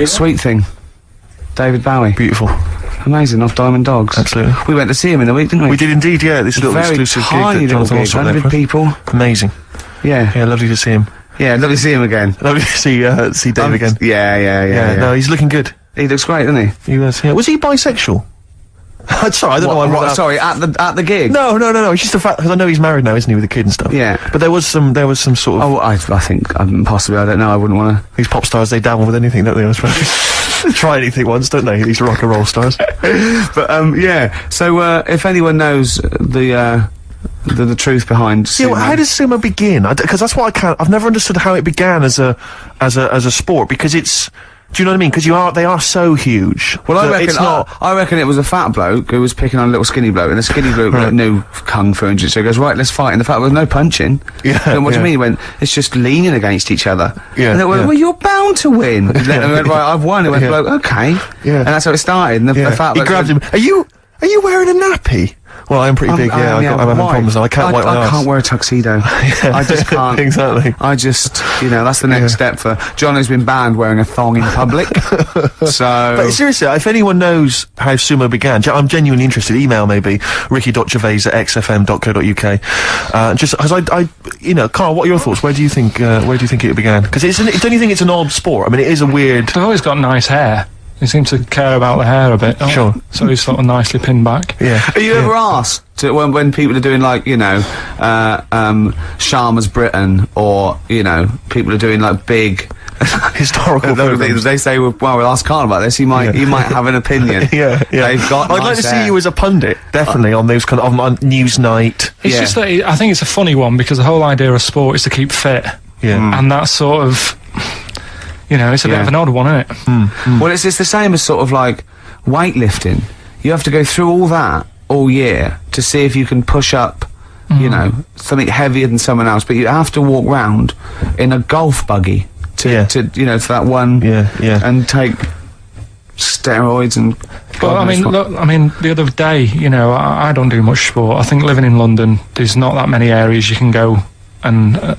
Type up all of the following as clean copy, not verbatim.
Sweet Thing. David Bowie. Beautiful. Amazing, off Diamond Dogs. Absolutely. We went to see him in the week, didn't we? We did indeed, yeah. This little Very exclusive tiny gig that little Jonathan gig, also 100 people. Amazing. Yeah. Yeah, lovely to see him. Yeah, lovely to see him again. Lovely to see Dave again. Yeah. No, he's looking good. He looks great, doesn't he? He was, yeah. Was he bisexual? Sorry, I don't know why I'm right. Sorry, at the gig? No. It's just the fact, because I know he's married now, isn't he, with a kid and stuff. Yeah. But there was some sort of... Oh, I think, possibly, I don't know, I wouldn't want to... These pop stars, they dabble with anything, don't they, I suppose? Try anything once, don't they, these rock and roll stars? But, yeah, so, if anyone knows the truth behind sumo... Yeah, well, how does sumo begin? Because that's what I've never understood how it began as a sport, because it's... Do you know what I mean? Because they are so huge. Well, I reckon it was a fat bloke who was picking on a little skinny bloke, and the skinny bloke knew kung fu and jiu-jitsu. So he goes, right, let's fight. And the fat bloke, no punching. Yeah. And what do you mean? He went, it's just leaning against each other. Yeah. And they went, well, you're bound to win. And then they went, right, I've won. He went, bloke, okay. Yeah. And that's how it started. And the fat bloke... He grabbed him. Are you wearing a nappy? Well, I'm pretty big, yeah. I'm having problems now. I can't wipe my ass. I can't wear a tuxedo. I just can't. Exactly. I just, that's the next step for John, who's been banned wearing a thong in public. So... But seriously, if anyone knows how sumo began, I'm genuinely interested. Email maybe, ricky.gervais@xfm.co.uk. Just, as Karl, what are your thoughts? Where do you think it began? Because don't you think it's an odd sport? I mean, it is a weird... They've always got nice hair. They seem to care about the hair a bit. Sure. So he's sort of nicely pinned back. Yeah. Are you ever asked to, when people are doing like, Sharma's Britain, or, people are doing like big... historical programs. They say, well, we'll ask Karl about this. He might have an opinion. Yeah. They've got I'd like to see you as a pundit, definitely, on those kind of on Newsnight. It's just that I think it's a funny one, because the whole idea of sport is to keep fit. Yeah. And that's sort of... it's a bit of an odd one, isn't it? Well, it's the same as sort of like weightlifting. You have to go through all that all year to see if you can push up, something heavier than someone else. But you have to walk round in a golf buggy to for that one. And take steroids and... But the other day, I don't do much sport. I think living in London, there's not that many areas you can go and...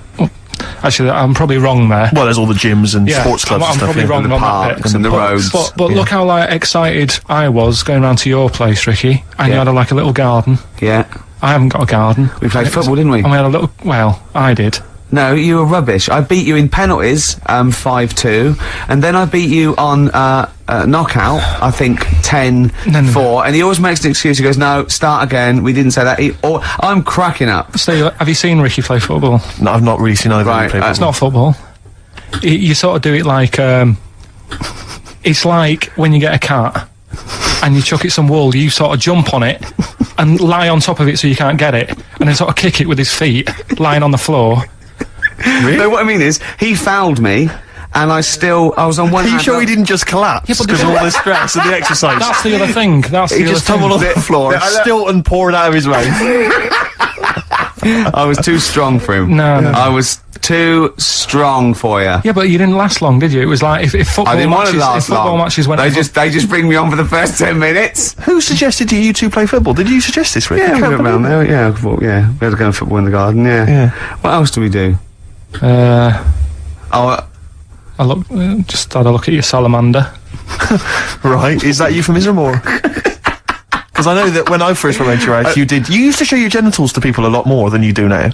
Actually, I'm probably wrong there. Well, there's all the gyms and sports clubs and stuff. I'm probably wrong and the on parks that bit. and the roads. But look how excited I was going round to your place, Ricky, and you had a little garden. Yeah. I haven't got a garden. We played football, didn't we? And we had a little... Well, I did. No, you were rubbish. I beat you in penalties, 5-2, and then I beat you on knockout, I think 10-4, and he always makes an excuse. He goes, no, start again. We didn't say that. I'm cracking up. So, have you seen Ricky play football? No, I've not really seen either of them play football. It's not football. You sort of do it like, it's like when you get a cat and you chuck it some wool, you sort of jump on it and lie on top of it so you can't get it, and then sort of kick it with his feet, lying on the floor. Really? No, what I mean is, he fouled me, and I was on one hand... Are you sure he didn't just collapse? Yeah, because of all the stress and the exercise? That's the other thing. He just tumbled on the floor, Stilton poured out of his mouth. I was too strong for him. No. I was too strong for you. Yeah, but you didn't last long, did you? It was like, if football matches went... They just bring me on for the first 10 minutes. Who suggested to you two play football? Did you suggest this, Rick? Yeah, we went around there, yeah, I thought, yeah. We had to go and football in the garden, yeah. What else do we do? I just had a look at your salamander. Right, is that euphemism or? Because I know that when I first went to your house, you used to show your genitals to people a lot more than you do now.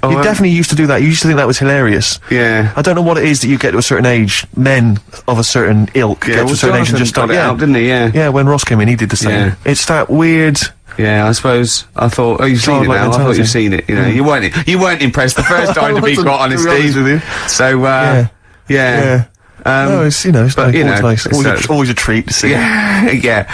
You definitely used to do that. You used to think that was hilarious. Yeah. I don't know what it is that you get to a certain age, men of a certain ilk get to a certain age and just start... out, didn't he? Yeah. Yeah, when Ross came in, he did the same. Yeah. It's that weird... Yeah, I suppose. I thought, you've seen it now. I thought you've seen it. You weren't impressed the first time, to be quite honest, Steve. With you. So, yeah. No, it's nice. Always a treat to see. Yeah.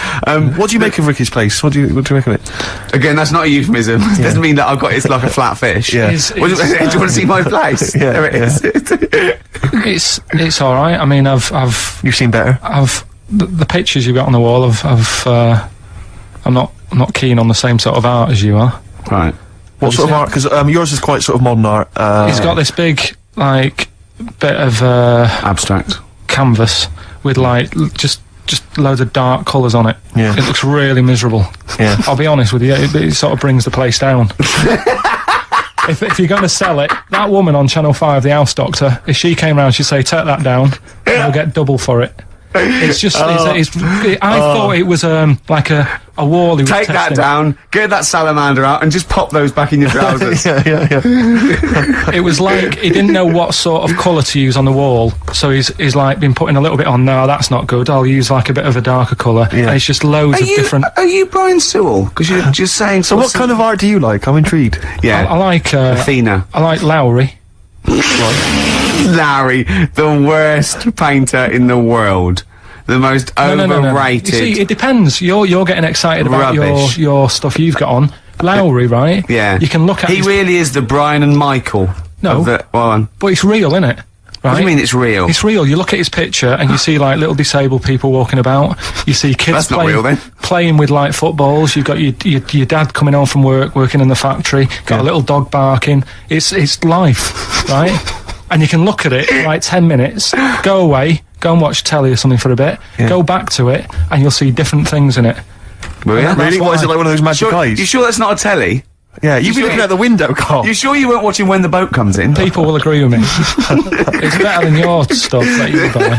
What do you make of Ricky's place? What do you make of it? Again, that's not a euphemism. It doesn't mean that it's like a flat fish. Yeah. Do you want to see my place? There it is. It's all right. I mean, You've seen better. The pictures you've got on the wall I'm not keen on the same sort of art as you are. Right. What sort of art? Because yours is quite sort of modern art. He's got this big, bit of abstract canvas with just loads of dark colours on it. Yeah. It looks really miserable. Yeah. I'll be honest with you, it sort of brings the place down. If you're going to sell it, that woman on Channel 5, the House Doctor, if she came round, she'd say, take that down, and we'll get double for it. It's just, I thought it was like a wall. Take that down, get that salamander out, and just pop those back in your trousers. yeah. It was like he didn't know what sort of colour to use on the wall, so he's like been putting a little bit on. No, that's not good. I'll use like a bit of a darker colour. Yeah. And it's just loads of different. Are you Brian Sewell? Because you're just saying. So what kind of art do you like? I'm intrigued. Yeah, I like Athena. I like Lowry. Larry, the worst painter in the world. The most overrated. You see, it depends. You're getting excited about Rubbish. your stuff you've got on. Lowry, right? Yeah. You can look at. He really is the Brian and Michael. No. Of the, well, But it's real, isn't it? Right? what do you mean it's real? It's real. You look at his picture and you see like little disabled people walking about. You see kids That's not real, then. playing with like footballs. You've got your dad coming home from work, working in the factory. Got a little dog barking. It's life, right? And you can look at it like 10 minutes, go away, go and watch telly or something for a bit, go back to it, and you'll see different things in it. Really? What is it, like one of those magic eyes? You sure that's not a telly? Yeah, you've been looking out the window, Carl. You sure you weren't watching When the Boat Comes In? People will agree with me. It's better than your stuff that you buy.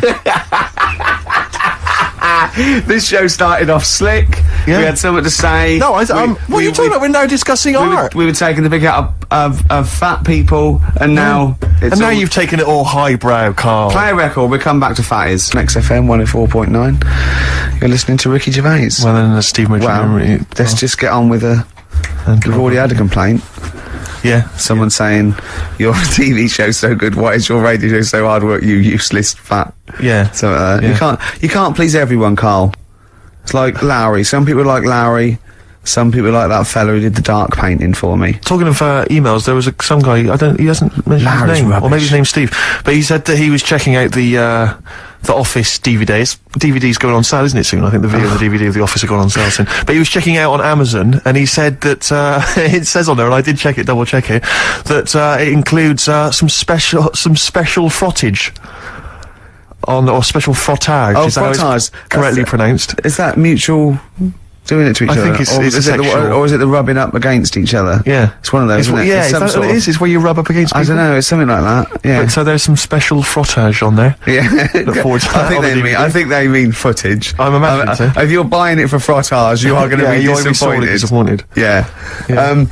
This show started off slick. Yeah. We had something to say. No, what are you talking about? We're now discussing art. We were taking the big out of fat people, and now it's And now you've taken it all highbrow, Carl. Play a record. We'll come back to fatties. XFM 104.9. You're listening to Ricky Gervais. Well, then Steve Mitchell. Well, let's just get on with a. We've already had a complaint. Yeah. Someone saying your TV show's so good. Why is your radio show so hard work? You useless fat. Yeah. So you can't please everyone, Carl. It's like Lowry. Some people like Lowry. Some people like that fella who did the dark painting for me. Talking of emails, there was some guy. He hasn't mentioned Larry's his name, rubbish. or maybe his name's Steve. But he said that he was checking out the Office DVDs. DVD's going on sale, isn't it, soon? I think the video and the DVD of The Office are going on sale soon. But he was checking out on Amazon, and he said that it says on there, and I did check it, double check it, that it includes some special frottage. Or special frottage. Oh, is that how frottage. it's correctly pronounced? Is that mutual doing it to each other? I think it's or is it the rubbing up against each other? Yeah. It's one of those, isn't it? Yeah, It's some is that sort what it is? It's where you rub up against people? I don't know, it's something like that. Yeah. But, so there's some special frottage on there. Yeah. Look forward to that on the DVD. I think they mean footage. I'm imagining so. If you're buying it for frottage, you are going to be you're gonna be sorely disappointed. disappointed. Yeah.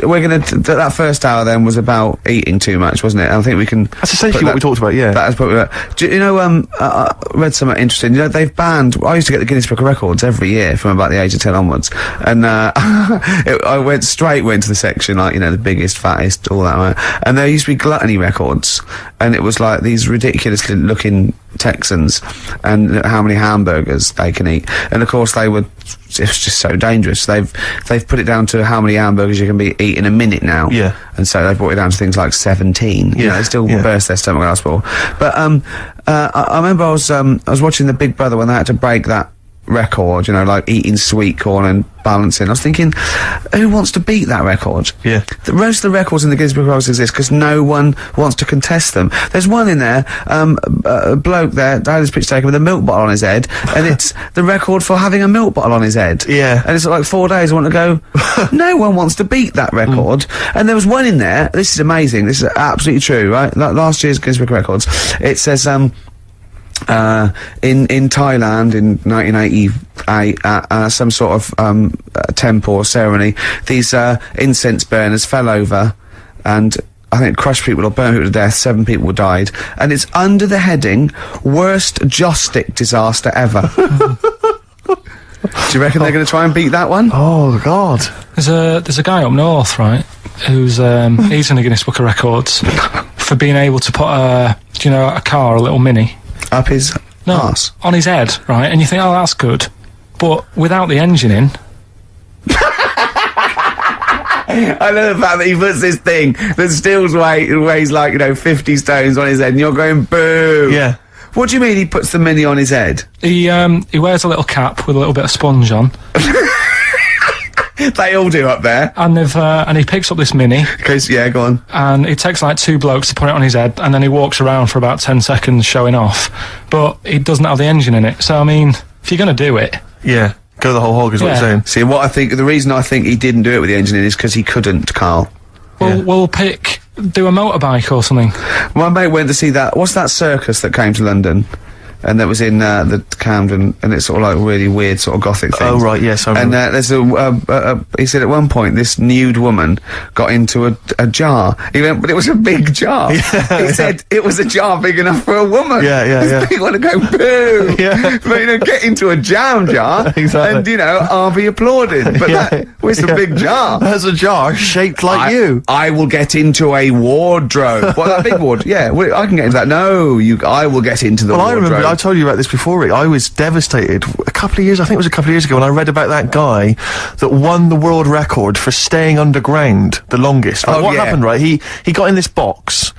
We're going to. That first hour then was about eating too much, wasn't it? I think we can. That's essentially what we talked about, yeah. That is probably. Do you know? I read something interesting. You know, they've banned. I used to get the Guinness Book of Records every year from about the age of 10 onwards, and I went straight to the section like the biggest, fattest, all that. Right? And there used to be gluttony records, and it was like these ridiculous looking Texans and how many hamburgers they can eat, and of course it was just so dangerous. They've put it down to how many hamburgers you can eat in a minute now. Yeah. And so they've brought it down to things like 17. Yeah. They still burst their stomach glass ball. But I remember I was watching the Big Brother when they had to break that record, like eating sweet corn and balancing. I was thinking, who wants to beat that record? Yeah. Most of the records in the Guinness Book of Records exist because no one wants to contest them. There's one in there, a bloke there, had his picture taken with a milk bottle on his head, and it's the record for having a milk bottle on his head. Yeah. And it's like 4 days, I want to go, no one wants to beat that record. And there was one in there, this is amazing, this is absolutely true, right? Last year's Guinness Book of Records, it says, in Thailand in 1988 some sort of temple or ceremony, these incense burners fell over and I think crushed people or burned people to death. 7 people died, and it's under the heading worst joystick disaster ever. Do you reckon they're going to try and beat that one? Oh God. There's a guy up north, right, who's he's in the Guinness Book of Records for being able to put a car, a little Mini, Up his arse. on his head, right? And you think, oh, that's good, but without the engine in. I love the fact that he puts this thing that still weighs like 50 stones on his head, and you're going boo. Yeah. What do you mean he puts the Mini on his head? He wears a little cap with a little bit of sponge on. They all do up there. And and he picks up this Mini. Yeah, go on. And it takes like 2 blokes to put it on his head, and then he walks around for about 10 seconds showing off. But it doesn't have the engine in it. So I mean, if you're going to do it, Yeah. Go the whole hog is what you're saying. See, the reason I think he didn't do it with the engine in is because he couldn't, Carl. we'll do a motorbike or something. My mate went to see that. What's that circus that came to London? and that was in the Camden, and it's sort of like really weird sort of gothic thing. Oh right, yes. I And remember. there's he said at one point this nude woman got into a jar. He went, but it was a big jar. He said it was a jar big enough for a woman. Yeah. People want to go boo. Yeah. But get into a jam jar, Exactly. and I'll be applauded. But that was a big jar. That's a jar shaped like you. I will get into a wardrobe. What, that big wardrobe? Yeah, I can get into that. No, I will get into the Well, wardrobe. I remember, I told you about this before, Rick. I was devastated a couple of years, I think it was a couple of years ago, when I read about that guy that won the world record for staying underground the longest. Like, Oh, what yeah. happened, right? He got in this box,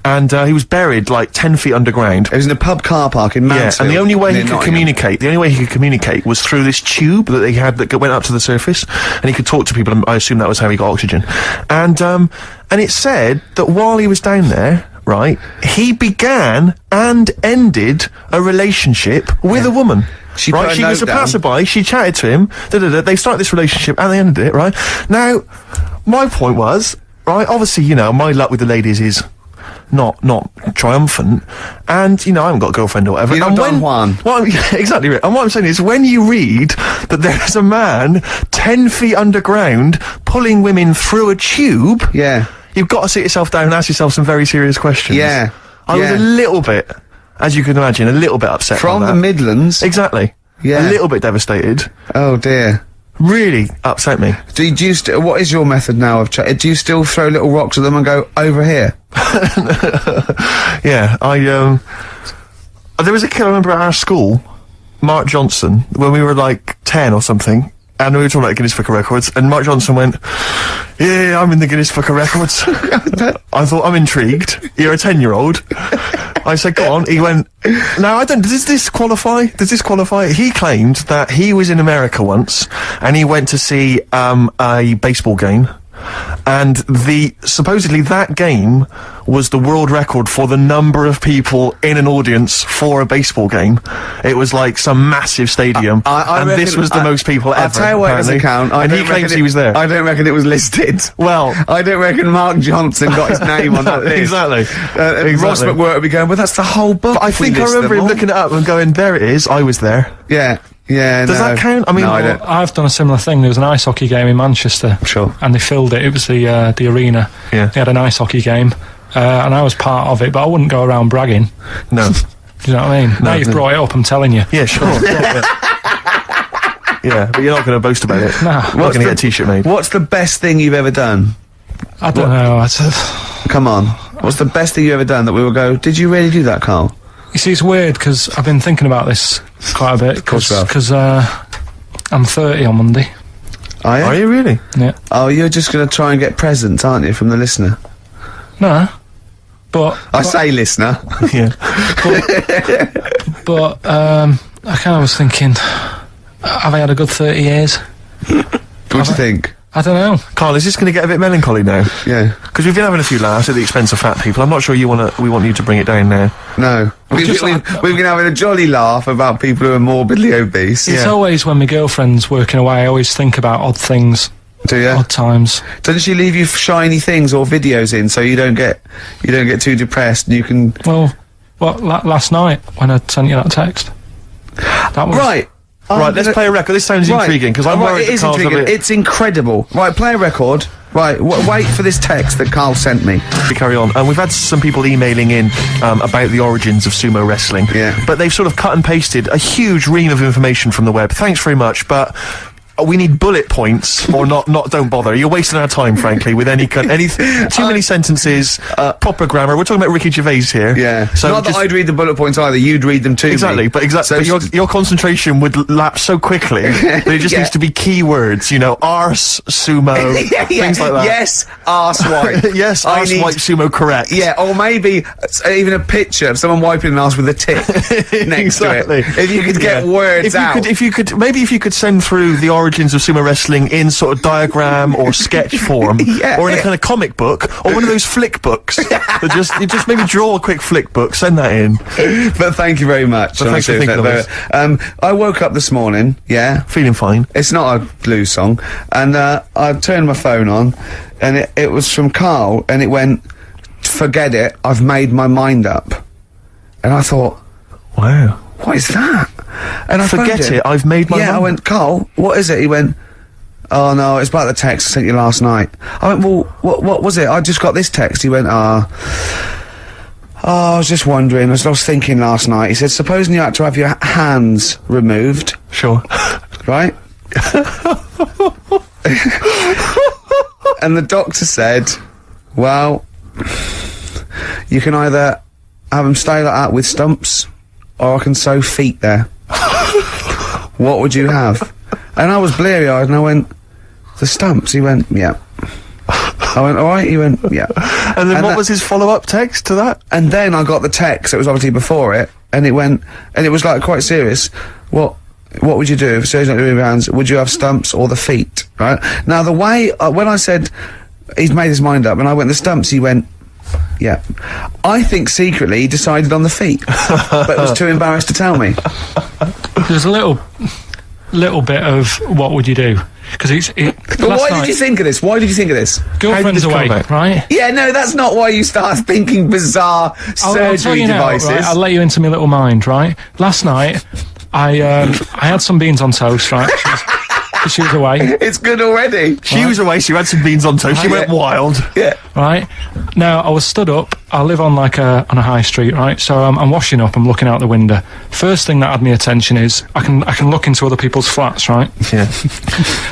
and he was buried like 10 feet underground. It was in a pub car park in Yeah, Mansfield. and the only way he near could Nottingham. communicate was through this tube that they had that went up to the surface, and he could talk to people, and I assume that was how he got oxygen. And it said that while he was down there, right, he began and ended a relationship with a woman. She put right, a she was a note down. passerby, she chatted to him, they started this relationship, and they ended it, right? Now, my point was, right, obviously, my luck with the ladies is not triumphant, and I haven't got a girlfriend or whatever. You're and not Don Juan. Well, exactly right. And what I'm saying is, when you read that there's a man 10 feet underground pulling women through a tube, Yeah. you've got to sit yourself down and ask yourself some very serious questions. Yeah. I was a little bit, as you can imagine, a little bit upset From by the that. Midlands. Exactly. Yeah. A little bit devastated. Oh dear. Really upset me. What is your method now of do you still throw little rocks at them and go over here? Yeah, there was a kid I remember at our school, Mark Johnson, when we were like 10 or something, and we were talking about Guinness Book of Records, and Mark Johnson went, yeah, I'm in the Guinness Book of Records. I thought, I'm intrigued. You're a 10-year-old. I said, go on. He went, no, I don't, does this qualify? Does this qualify? He claimed that he was in America once, and he went to see, a baseball game, and supposedly that game was the world record for the number of people in an audience for a baseball game. It was like some massive stadium, and this was the most people ever. I'll tell you what, it doesn't count. And he claims he was there. I don't reckon it was listed. Well, I don't reckon Mark Johnson got his name on that list. Exactly. Ross McWhirter would be going, well, that's the whole book. But I if we think I list remember them him all." looking it up and going, there it is, I was there. Yeah. Yeah, Does that count? I mean, no, I don't. I've done a similar thing. There was an ice hockey game in Manchester. Sure. And they filled it. It was the arena. Yeah. They had an ice hockey game, and I was part of it, but I wouldn't go around bragging. No. Do you know what I mean? Now you've brought it up, I'm telling you. Yeah, sure. Yeah, but you're not going to boast about it. Nah. You're not going to get a t-shirt made. What's the best thing you've ever done? I don't know. Come on. What's the best thing you've ever done that we will go, did you really do that, Carl? You see, it's weird because I've been thinking about this quite a bit. course you have. Because I'm 30 on Monday. Are you? Are you really? Yeah. Oh, you're just going to try and get presents, aren't you, from the listener? No. But I say listener. Yeah. but I kind of was thinking, have I had a good 30 years? What do you think? I don't know. Carl, is this going to get a bit melancholy now? Yeah. Because we've been having a few laughs at the expense of fat people. I'm not sure we want you to bring it down now. No. We've been having a jolly laugh about people who are morbidly obese. It's always when my girlfriend's working away, I always think about odd things, Do you? odd times. Doesn't she leave you shiny things or videos in so you don't get too depressed and you can... Well, last night when I sent you that text. That was... Right. Right, let's play a record. This sounds intriguing, because I'm worried It that is Carl's a intriguing. bit... It's incredible. Right, play a record. Right, wait for this text that Carl sent me. We carry on. We've had some people emailing in about the origins of sumo wrestling. Yeah. But they've sort of cut and pasted a huge ream of information from the web. Thanks very much, but... we need bullet points, or not. Don't bother. You're wasting our time, frankly, with any too many sentences, proper grammar. We're talking about Ricky Gervais here. Yeah. So Not that just- I'd read the bullet points either. You'd read them too. Exactly, but your concentration would lapse so quickly that it just Yeah. needs to be keywords. Arse, sumo, things like that. Yes, arse wipe. Yes, I arse need- wipe sumo, correct. Yeah, or maybe even a picture of someone wiping an arse with a tip next Exactly. to it. If you could get words out. If you could send through the origins of sumo wrestling in sort of diagram or sketch form, Yeah. or in a kind of comic book, or one of those flick books. That you just maybe draw a quick flick book, send that in. But thank you very much. But thanks for thinking of us. I woke up this morning, yeah. Feeling fine. It's not a blues song. And I turned my phone on, and it was from Carl, and it went, forget it, I've made my mind up. And I thought, Wow. what is that? And I phoned Forget him. it, I've made my Yeah, I mind. went, Carl, what is it? He went, oh no, it's about the text I sent you last night. I went, well, what was it? I just got this text. He went, I was just wondering, as I was thinking last night. He said, supposing you had to have your hands removed, Sure. right? And the doctor said, well, you can either have them stay like that with stumps, or I can sew feet there. What would you have? And I was bleary-eyed, and I went, the stumps? He went, yeah. I went, alright? He went, yeah. And then what was his follow-up text to that? And then I got the text, it was obviously before it, and it went, and it was like quite serious. What would you do if surgery not doing your hands? Would you have stumps or the feet? Right? Now the way, when I said, he's made his mind up, and I went, the stumps, he went, yeah. I think secretly he decided on the feet, but was too embarrassed to tell me. There's a little bit of what would you do? Because But why did you think of this? Why did you think of this? Girlfriend's How did this away, come about? right? Yeah, no, that's not why you start thinking bizarre I'll tell surgery you now, devices. right? I'll let you into my little mind, right? Last night, I had some beans on toast, right? She was away, It's good already. She was away, she had some beans on toast, she went wild. Yeah. right? Now, I was stood up. I live on on a high street, right? So I'm washing up. I'm looking out the window. First thing that had my attention is I can look into other people's flats, right? Yeah.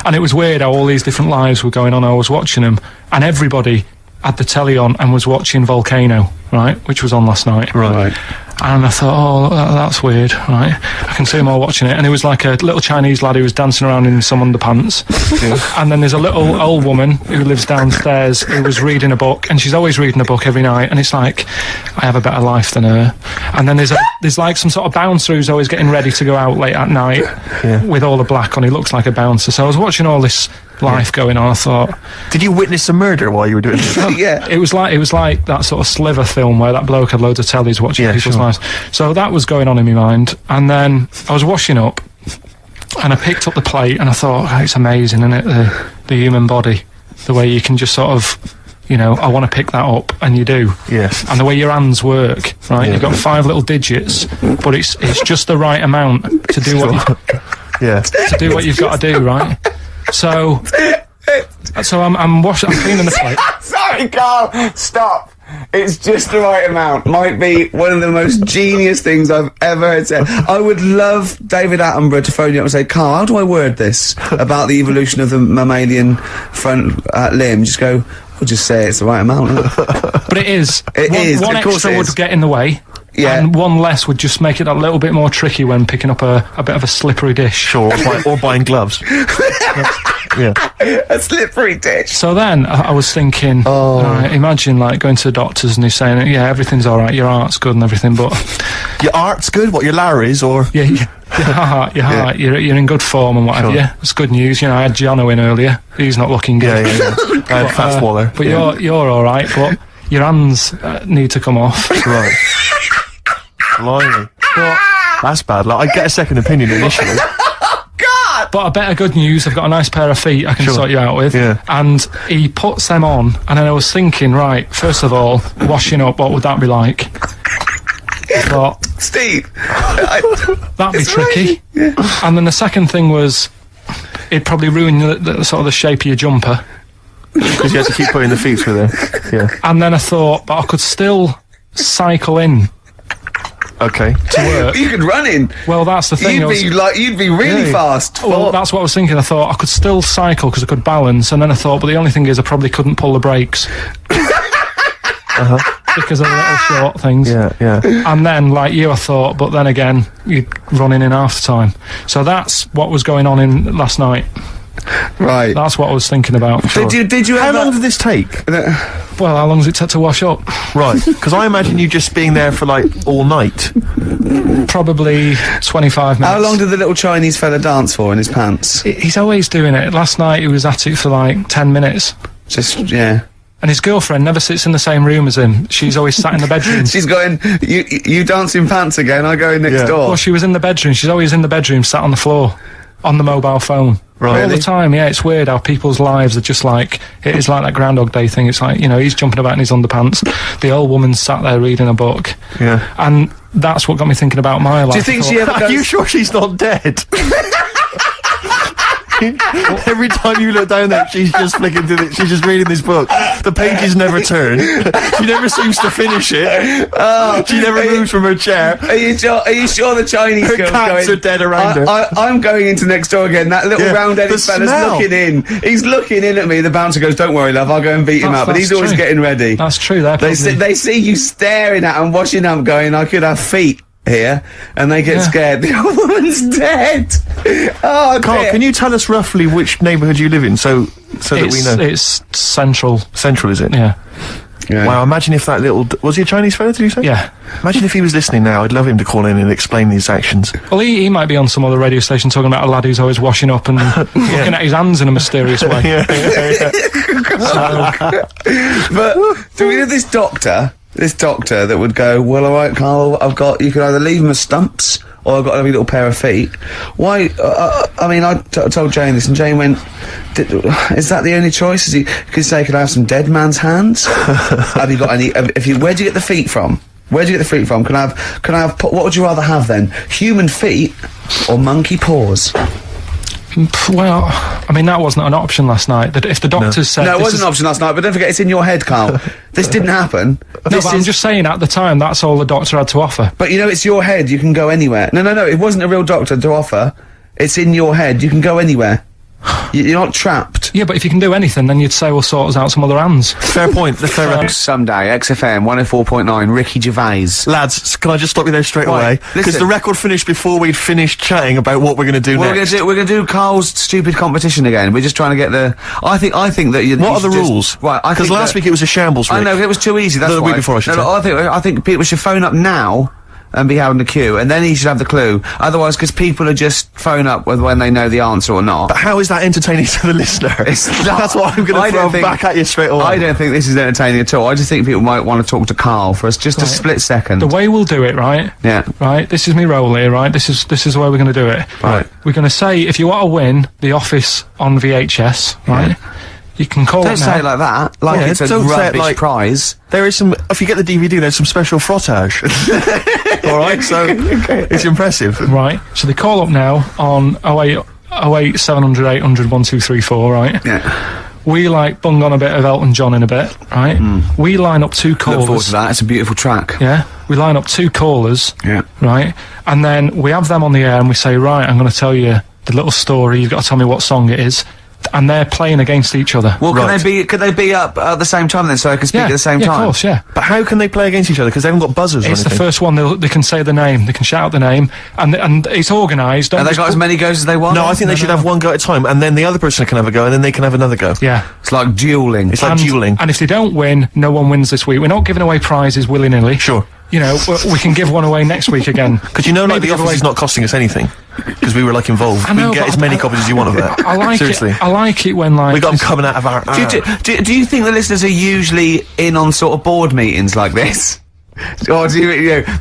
And it was weird how all these different lives were going on. I was watching them, and everybody had the telly on and was watching Volcano, right? Which was on last night. Right. And I thought, oh, that's weird, right? I can see them all watching it. And it was like a little Chinese lad who was dancing around in some underpants. And then there's a little old woman who lives downstairs who was reading a book, and she's always reading a book every night. And it's like, I have a better life than her. And then there's like some sort of bouncer who's always getting ready to go out late at night with all the black on. He looks like a bouncer. So I was watching all this life going on. I thought, Did you witness a murder while you were doing this? Yeah. it was like that sort of Sliver film where that bloke had loads of tellies watching Yeah, people's sure. lives. So that was going on in my mind, and then I was washing up, and I picked up the plate, and I thought, oh, it's amazing, isn't it? The human body, the way you can just sort of, I want to pick that up, and you do. Yes. And the way your hands work, right? Yeah. You've got 5 little digits, but it's just the right amount to do Yeah. to do what you've got to do, right? So I'm cleaning the plate. Sorry, Carl. Stop. It's just the right amount. Might be one of the most genius things I've ever heard said. I would love David Attenborough to phone you up and say, Carl, how do I word this about the evolution of the mammalian front limb? Just go, we'll just say it's the right amount. But it is. It is, One of course extra it is. would get in the way. Yeah. And one less would just make it a little bit more tricky when picking up a bit of a slippery dish. Sure, or buying gloves. Yeah. A slippery dish. So then I was thinking, imagine like going to the doctors and he's saying, yeah, everything's all right, your heart's good and everything, but Your art's good, what, your Larry's, or... yeah, your heart, you're in good form and what have Sure. you. It's good news. I had Jono in earlier. He's not looking good. Yeah. I had Fat Swaller. But you're all right. But your hands need to come off. Right. Blimey. That's bad. Like, I'd get a second opinion initially. But a better good news, I've got a nice pair of feet I can Sure. sort you out with. Yeah. And he puts them on, and then I was thinking, right, first of all, washing up, what would that be like? I thought, Steve. that'd be It's tricky. And then the second thing was, it'd probably ruin the sort of the shape of your jumper. Because you had to keep putting the feet through there. Yeah. And then I thought, but I could still cycle in Okay. to work. You could run in. Well, that's the thing. You'd be really fast. Well, that's what I was thinking. I thought I could still cycle because I could balance, and then I thought, but the only thing is I probably couldn't pull the brakes. Because of the little short things. Yeah. And then, like you, I thought, but then again, you're running in half the time. So that's what was going on in last night. Right. That's what I was thinking about. Did you How ever... long did this take? Well, how long does it take to wash up? Right. Because I imagine you just being there for, like, all night. Probably 25 minutes. How long did the little Chinese fella dance for in his pants? He's always doing it. Last night he was at it for like 10 minutes. Just, yeah. And his girlfriend never sits in the same room as him. She's always sat in the bedroom. She's going, you dance in pants again, I go in next Yeah. door. Well, she was in the bedroom. She's always in the bedroom, sat on the floor, on the mobile phone. Right. All Really? the time, yeah. It's weird how people's lives are just like, it is like that Groundhog Day thing. It's like, he's jumping about in his underpants. The old woman's sat there reading a book. Yeah. And that's what got me thinking about my life. Do you think I she thought, ever Are goes... you sure she's not dead? Every time you look down there, she's just flicking through she's just reading this book. The pages never turn. She never seems to finish it. She never moves from her chair. Are you sure the Chinese Her girl's cats going... are dead around her. I'm going into next door again. That little Yeah, round-headed the fella's smell. looking in. He's looking in at me. The bouncer goes, "Don't worry, love, I'll go and beat him up." But he's always true. getting ready. That's true. They see you staring at him, washing up, going, "I could have feet here," and they get scared. The old woman's dead. Oh, Carl, dear. can you tell us roughly which neighbourhood you live in, so that we know? It's central. Central, is it? Yeah. Yeah. Wow, imagine if that little... was he a Chinese fella, did you say? Yeah. Imagine if he was listening now. I'd love him to call in and explain these actions. Well, he might be on some other radio station talking about a lad who's always washing up and looking at his hands in a mysterious way. But do we have this doctor that would go, "Well, all right, Carl, you can either leave him as stumps, or I've got a little pair of feet." Why? I mean, I told Jane this, and Jane went, "Is that the only choice? Could say, could I have some dead man's hands? Have you got any? Where do you get the feet from? Where do you get the feet from? Can I have? What would you rather have then? Human feet or monkey paws?" Well, I mean, that wasn't an option last night. That if the doctors said... No, it this wasn't is- an option last night, but don't forget, it's in your head, Carl. This didn't happen. No, but I'm just saying, at the time, that's all the doctor had to offer. But you know, it's your head, you can go anywhere. No, it wasn't a real doctor to offer. It's in your head, you can go anywhere. You're not trapped. Yeah, but if you can do anything, then you'd say, we'll sort us out some other hands. Fair point. That's fair enough. Someday, XFM 104.9, Ricky Gervais. Lads, can I just stop you there straight Why? away? Because Listen. the record finished before we'd finished chatting about what we're going to do next. We're gonna do Carl's stupid competition again. We're just trying to get the... I think that you... What you are the should just- rules? Right, I Because think last that- week it was a shambles, Rick. I know, it was too easy, that's The why. week before, I should say. I think people should phone up now and be held in the queue, and then he should have the clue. Otherwise, because people are just phone up when they know the answer or not. But how is that entertaining to the listener? It's not. That's what I'm going I to don't throw think- back at you straight away. I don't think this is entertaining at all. I just think people might want to talk to Carl for us just a split second. The way we'll do it, right? Yeah. Right, this is me role here, right? This is the way we're going to do it. Right. We're going to say, if you want to win The Office on VHS, right? You can call Don't it say now. it like that. Like Yeah, it's a don't say it rubbish like- prize. There is some... If you get the DVD, there's some special frottage. Alright, so... It's impressive. Right, so they call up now on 08 700 800 1234, right? Yeah. We bung on a bit of Elton John in a bit, right? We line up two Look forward to callers. that. It's a beautiful track. Yeah, we line up two callers, Yeah. right? And then we have them on the air and we say, right, I'm going to tell you the little story. You've got to tell me what song it is. And they're playing against each other. Well, Right. could they be up at the same time then, so I can speak at the same time? of course, yeah. But how can they play against each other? Because they haven't got buzzers or It's the anything. first one. They can say the name. They can shout the name, and it's organised. Don't And they just got as put- many goes as they want. No, I think they should have one go at a time, and then the other person can have a go, and then they can have another go. Yeah. It's like dueling. It's like dueling. And if they don't win, no one wins this week. We're not giving away prizes willy-nilly. Sure. You know, we can give one away next week again. Because you know, like, Maybe The give Office away- is not costing us anything. Because we were, involved. I know, we can get but as many copies as you want of that. I like Seriously. it. I like it when We got them coming out of our... Do you think the listeners are usually in on sort of board meetings like this? Or do you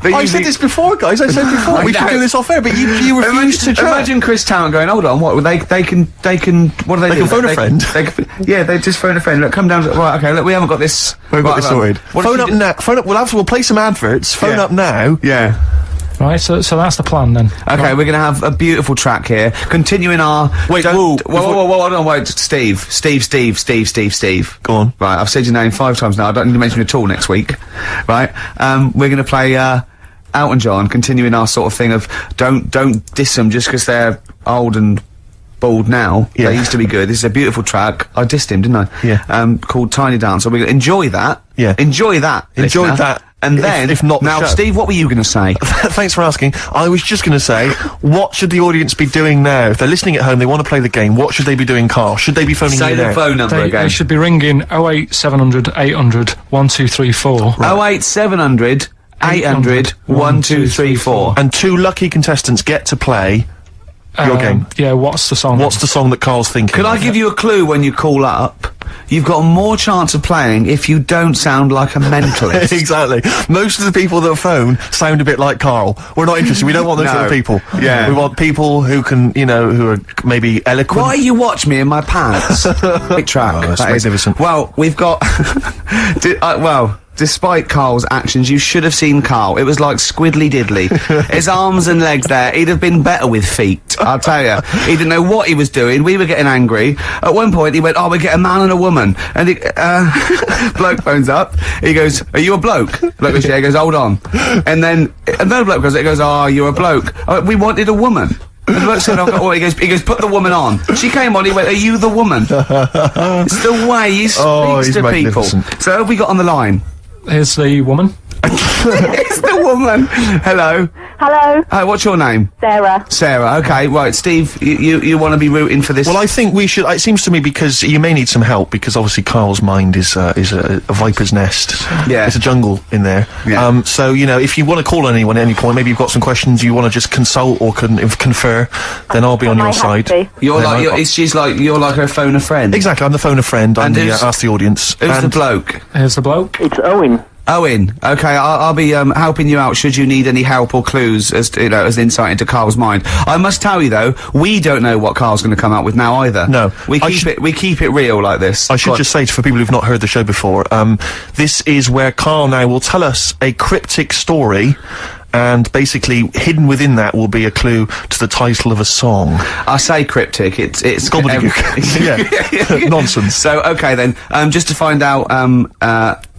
they I usually... said this before, guys. I said before. I We should know. do this off air, but you refused to chat. Imagine Chris Tarrant going, hold on, what, they can, what do they do? They can phone a friend. They just phone a friend, look, come down, right, okay, look, we haven't got this... We've got this sorted. What if Phone you up do- now. Phone up. We'll play some adverts. Phone Yeah. up now. Yeah. Right, so that's the plan then. Okay, we're gonna have a beautiful track here, continuing our... Wait, whoa, whoa, hold on, wait, Steve. Go on. Right, I've said your name 5 times now, I don't need to mention it at all next week. Right, we're gonna play, Elton John, continuing our sort of thing of don't diss them just because they're old and bald now. Yeah. They used to be good. This is a beautiful track. I dissed him, didn't I? Yeah. Called Tiny Dancer. We're gonna enjoy that. Yeah. Enjoy that. Enjoy listener. that. And If- then, if not the now, show. Steve, what were you gonna say? Thanks for asking. I was just going to say, what should the audience be doing now? If they're listening at home, they want to play the game, what should they be doing, Carl? Should they be phoning Say you the now? phone number They again. should be ringing 08 700 800 1234. 08 700 800 1234. And 2 lucky contestants get to play your game. Yeah, what's the song? What's the song that Carl's thinking? Could I give you a clue when you call up? You've got more chance of playing if you don't sound like a mentalist. Exactly. Most of the people that phone sound a bit like Carl. We're not interested. We don't want those No. sort of people. Yeah. We want people who can, who are maybe eloquent. Why you watch me in my pants? Great track. Oh, that's that is. magnificent. Well, we've got... despite Carl's actions, you should have seen Carl. It was like squiddly diddly. His arms and legs there, he'd have been better with feet, I'll tell you. He didn't know what he was doing. We were getting angry. At one point, he went, we get a man and a woman. And bloke phones up. He goes, are you a bloke? Bloke goes, yeah. He goes, hold on. And then another bloke goes, you're a bloke. We wanted a woman. And the bloke said, he goes, put the woman on. She came on, he went, are you the woman? It's the way he speaks to people. So who have we got on the line? Here's the woman. It's the woman. Hello. Hello. Hi, what's your name? Sarah. Sarah, okay, right, Steve, you want to be rooting for this? Well, I think we should. It seems to me because you may need some help because obviously Carl's mind is a viper's nest. Yeah. It's a jungle in there. Yeah. So you know, if you want to call on anyone at any point, maybe you've got some questions you want to just consult or confer, then I'll be on your side. You're like her phone a friend. Exactly, I'm the phone a friend. I'm the ask the audience. Who's the bloke? Here's the bloke. It's Owen. Owen, okay, I'll be helping you out should you need any help or clues as to, as insight into Carl's mind. I must tell you though, we don't know what Carl's going to come out with now either. No, we keep it real like this. I should just say for people who've not heard the show before, this is where Carl now will tell us a cryptic story. And basically, hidden within that will be a clue to the title of a song. I say cryptic. It's gobbledygook. Yeah, nonsense. So okay then, just to find out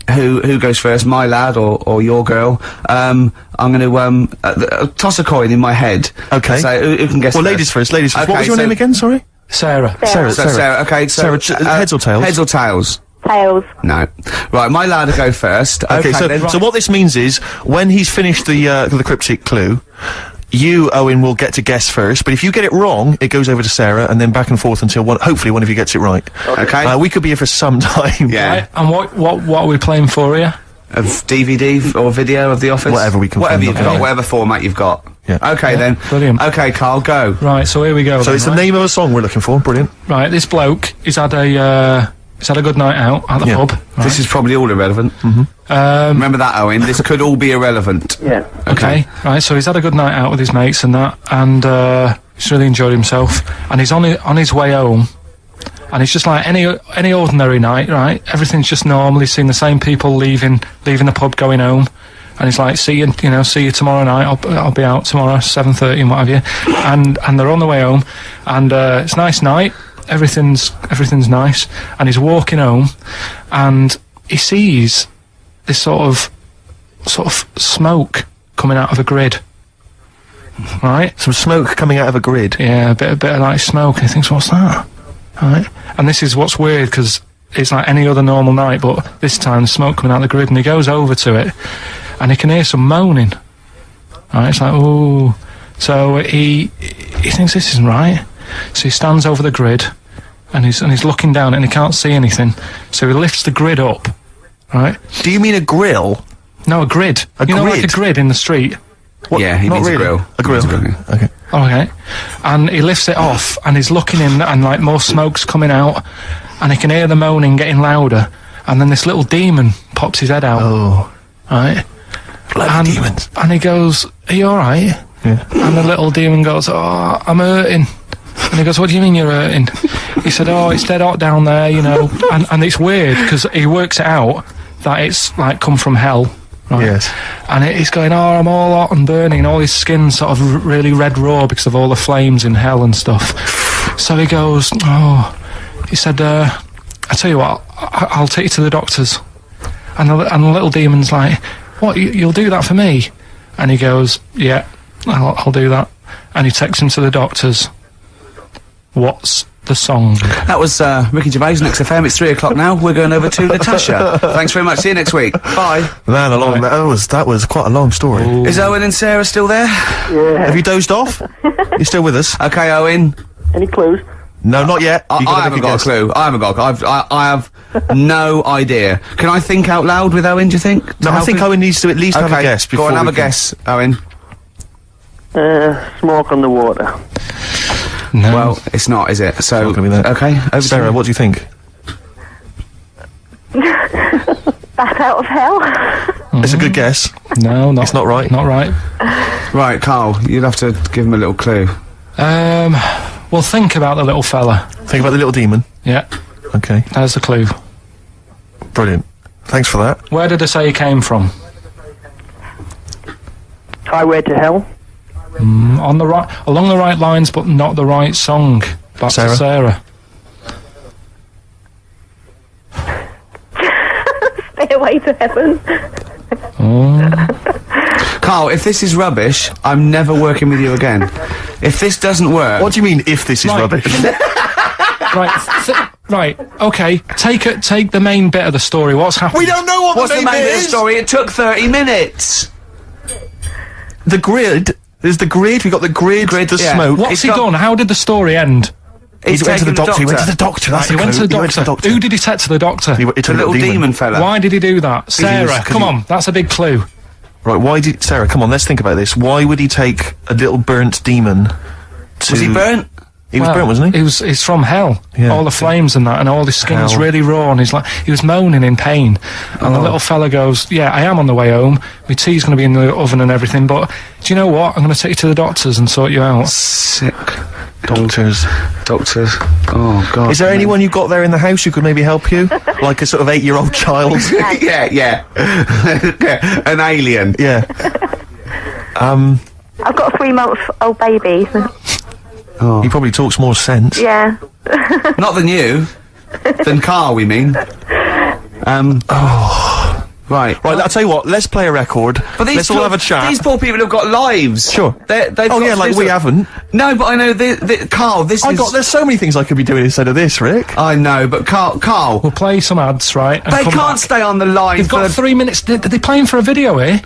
who goes first, my lad or your girl. I'm going to toss a coin in my head. Okay. So who can guess? Well, first? ladies first. Ladies first. Okay, what was your name again? Sorry. Sarah. Sarah. Okay. So heads or tails? Heads or tails? Tails. No. Right, my lad will go first. Okay, so what this means is, when he's finished the cryptic clue, you, Owen, will get to guess first, but if you get it wrong, it goes over to Sarah, and then back and forth until hopefully one of you gets it right. Okay. We could be here for some time. Yeah. Right, and what are we playing for here? Of DVD or video of The Office? Whatever we can Whatever find you've got, yeah. whatever format you've got. Yeah. Okay then. Brilliant. Okay, Carl, go. Right, so here we go. So it's the name of a song we're looking for. Brilliant. Right, this bloke, he's had a good night out at the pub. Right. This is probably all irrelevant. Remember that, Owen. This could all be irrelevant. Yeah. Okay, right, so he's had a good night out with his mates and that, and he's really enjoyed himself, and he's on his way home, and it's just like any ordinary night, right? Everything's just normal. He's seen the same people leaving the pub, going home, and he's like, see you tomorrow night. I'll be out tomorrow, 7:30 and what have you, and they're on the way home, and it's a nice night. Everything's nice, and he's walking home, and he sees this sort of smoke coming out of a grid. Right? Some smoke coming out of a grid. Yeah, a bit of like smoke, and he thinks, what's that? Right? And this is what's weird, because it's like any other normal night, but this time the smoke coming out of the grid, and he goes over to it, and he can hear some moaning. Right? It's like, ooh. So he thinks this isn't right. So he stands over the grid, and he's looking down, and he can't see anything. So he lifts the grid up, right? Do you mean a grill? No, a grid. A you know, grid? like a grid in the street. What? Yeah, he Not means really. a grill. A grill. He means a grill. Okay. Okay. And he lifts it off, and he's looking in, and like more smoke's coming out, and he can hear the moaning getting louder, and then this little demon pops his head out. Oh. Right? Bloody demons. And he goes, are you alright? Yeah. And the little demon goes, oh, I'm hurting. And he goes, what do you mean you're hurting? He said, oh, it's dead hot down there, you know. And it's weird, because he works it out that it's, like, come from hell. Right? Yes. And he's going, oh, I'm all hot and burning, and all his skin's sort of really red raw because of all the flames in hell and stuff. So he goes, he said, I tell you what, I'll take you to the doctors. And the little demon's like, what, you'll do that for me? And he goes, yeah, I'll do that. And he takes him to the doctors. What's the song? That was Ricky Gervais on XFM. It's 3 o'clock now. We're going over to Natasha. Thanks very much. See you next week. Bye. Man, that was quite a long story. Ooh. Is Owen and Sarah still there? Yeah. Have you dozed off? You're still with us? Okay, Owen. Any clues? No, not yet. I haven't got a clue. I haven't got. I have no idea. Can I think out loud with Owen? Do you think? No, I think Owen needs to at least have a guess before. Go on, have a guess, Owen. Smoke on the water. No. Well, it's not, is it? So, not gonna be that. okay. Over to Sarah, you. what do you think? Bat out of hell. It's a good guess. No, It's not right. Not right. Right, Carl, you'd have to give him a little clue. Well, think about the little fella. Think about the little demon. Yeah, Okay, there's the clue. brilliant. Thanks for that. Where did I say he came from? Highway to Hell. On the right, along the right lines, but not the right song. Back Sarah? to Sarah. Stairway to Heaven. Carl, if this is rubbish, I'm never working with you again. If this doesn't work... What do you mean, if this is Right. rubbish? Right, okay. Take the main bit of the story. What's happened? We don't know what What's the main bit of the is! story? It took 30 minutes. The grid. There's the grid. We got the grid, the yeah. smoke. What's It's he got- done? How did the story end? He went to taken the doctor. He went to the doctor. That's He the went to clue. the He went to the doctor. doctor. Who did he take to the doctor? He took The little demon fella. Why did he do that? Sarah, 'cause come he- on. That's a big clue. Right, why did... Sarah, come on, let's think about this. Why would he take a little burnt demon to... Was he burnt? He was burnt, wasn't he? He's from hell. Yeah. All the flames and that, and all his skin's Hell. really raw, and he was moaning in pain. And the little fella goes, "Yeah, I am on the way home. My tea's going to be in the oven and everything, but do you know what? I'm going to take you to the doctors and sort you out." Sick. Doctors. Doctors. Oh, God. Is there anyone you got there in the house who could maybe help you? Like a sort of 8-year-old child? yeah. Yeah, an alien. Yeah. I've got a 3-month-old baby. He probably talks more sense. Yeah. Not than you. Than Carl, we mean. Right. Right, I'll tell you what, let's play a record. But Let's all have a chat. These poor people have got lives. Sure. They've Oh got yeah, to like do we something. haven't. No, but I know, Carl, this is... There's so many things I could be doing instead of this, Rick. I know, but Carl, We'll play some ads, right? And they come can't back. stay on the line They've got for... 3 minutes. They're playing for a video here.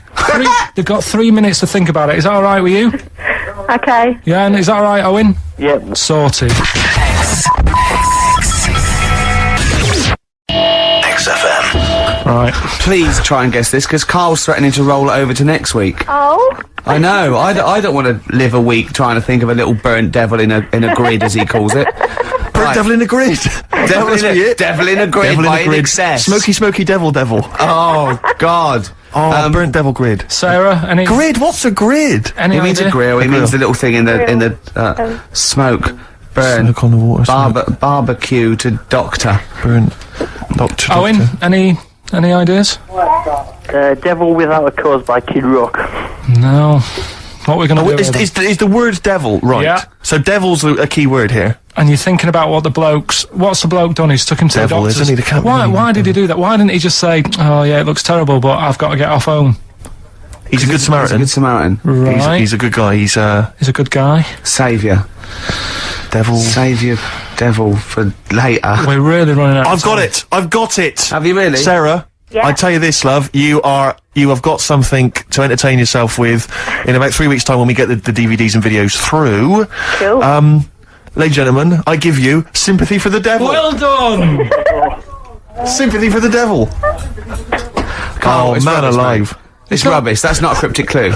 They've got 3 minutes to think about it. Is that all right with you? Okay. Yeah, and is that all right, Owen? Yep. Sorted. XFM. Right. Please try and guess this, because Carl's threatening to roll it over to next week. Oh. I know, I don't want to live a week trying to think of a little burnt devil in a grid, as he calls it. Right. Devil in a grid. Devil Must in be a, it. devil in a grid Devil in by a grid. excess. Smoky, smoky devil. Oh, God. Oh, burnt devil grid. Sarah, any Grid? What's a grid? any He means idea? a grill, he A grill. means the little thing in the smoke. Burn. Smoke on the water. Barbecue to doctor. Burnt. Doctor. Owen, any ideas? Devil Without a Cause by Kid Rock. No. What we're going to do? Is the word devil right? Yeah. So devil's a key word here. And you're thinking about what's the bloke done? He's took him to Devil, the doctors. isn't he? They can't Why did he do that? Why didn't he just say, "Oh yeah, it looks terrible, but I've got to get off home"? He's a good He's a Samaritan. good Samaritan. Right. He's a good guy. He's He's a good guy. Saviour. devil. Saviour devil for later. We're really running out. I've got it. I've got it. Have you really? Sarah, Yeah. I tell you this, love, you have got something to entertain yourself with in about 3 weeks' time when we get the DVDs and videos through. Cool. Ladies and gentlemen, I give you Sympathy for the Devil. Well done. Sympathy for the Devil. Carl, Oh, it's man rubbish, alive. mate. It's rubbish. That's not a cryptic clue.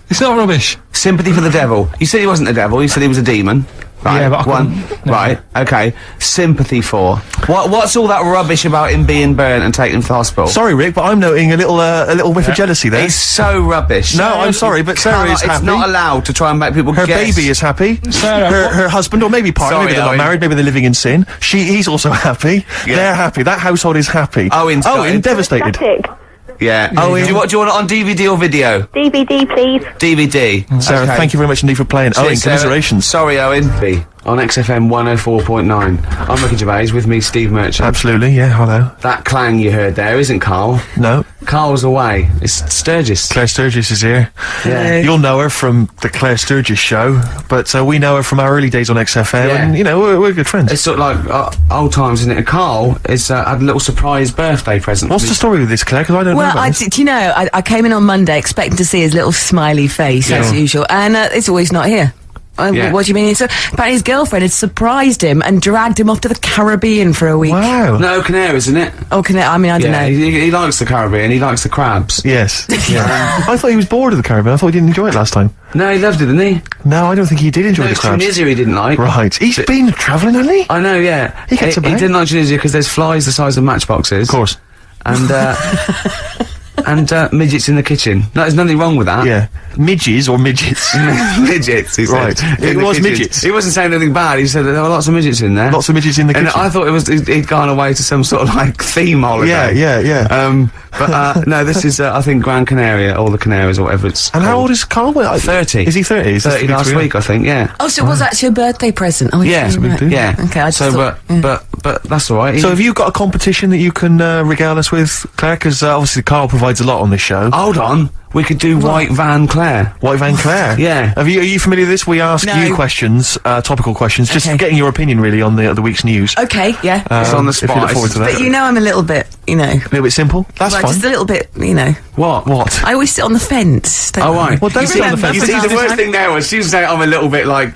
It's not rubbish. Sympathy for the devil. You said he wasn't the devil. You said he was a demon. Right. Yeah, but I one. couldn't- no. Right. Okay. Sympathy for. What's all that rubbish about him being burnt and taken to the hospital? Sorry, Rick, but I'm noting a little whiff of jealousy there. It's so rubbish. No, I'm sorry, but Sarah is It's happy. not allowed to try and make people Her guess. baby is happy. Sarah, her husband, or maybe partner, Sorry, maybe they're not Owen. married, maybe they're living in sin. He's also happy. Yeah. They're happy. That household is happy. Owen's got Owen, it. devastated. Static. Yeah. Do you want it on DVD or video? DVD, please. DVD. Sarah, Okay. thank you very much indeed for playing. Owen, Cheers, Sarah. commiserations. Sorry, Owen. On XFM 104.9. I'm Ricky Gervais, with me, Steve Merchant. Absolutely, yeah, hello. That clang you heard there isn't Carl. No, Carl's away. It's Sturgis. Claire Sturgis is here. Yeah. You'll know her from the Claire Sturgis show, but we know her from our early days on XFM, Yeah. and, we're good friends. It's sort of like old times, isn't it? And Carl has had a little surprise birthday present. What's for the me. story with this, Claire? Because I don't know Well, about this. do you know, I came in on Monday expecting to see his little smiley face, as usual, and it's always not here. Yeah. What do you mean? So, apparently his girlfriend had surprised him and dragged him off to the Caribbean for a week. Wow. No, Canaries, isn't it? Oh, I don't Yeah, know. he likes the Caribbean. He likes the crabs. Yes. Yeah. I thought he was bored of the Caribbean. I thought he didn't enjoy it last time. No, he loved it, didn't he? No, I don't think he did enjoy No, the it's crabs. Tunisia he didn't like. Right. He's been travelling, hasn't he? I know, yeah. He gets a He bag. didn't like Tunisia because there's flies the size of matchboxes. Of course. And and midgets in the kitchen. No, there's nothing wrong with that. Yeah. Midges or midgets? Midgets, he said. Right. In It the was kitchen. midgets. He wasn't saying anything bad. He said that there were lots of midgets in there. Lots of midgets in the And kitchen. I thought he'd gone away to some sort of like theme holiday. Yeah. But no, this is I think Gran Canaria or the Canaries or whatever it's. And how called. old is Karl? 30. Is he 30? Is this 30 the big last three? week, I think. Yeah. Oh, so it was actually a birthday present. Oh, Yeah. it's right. Yeah. Okay, I just thought, but that's all right. So have you got a competition that you can regale us with, Claire? Because obviously Karl provides a lot on this show. Hold on. We could do White Van Claire. White Van Claire. Yeah. Are you familiar with this? We ask No. you questions, topical questions, just Okay. getting your opinion really on the week's news. Okay, yeah. It's on the If you spot. look forward to that. But you know I'm a little bit, A little bit simple. That's well, fine. just a little bit, What? What? I always sit on the fence. Don't Oh, I? right. Well, don't You sit on the see- fence. You see, This the is worst fine. thing there was she was saying I'm a little bit like,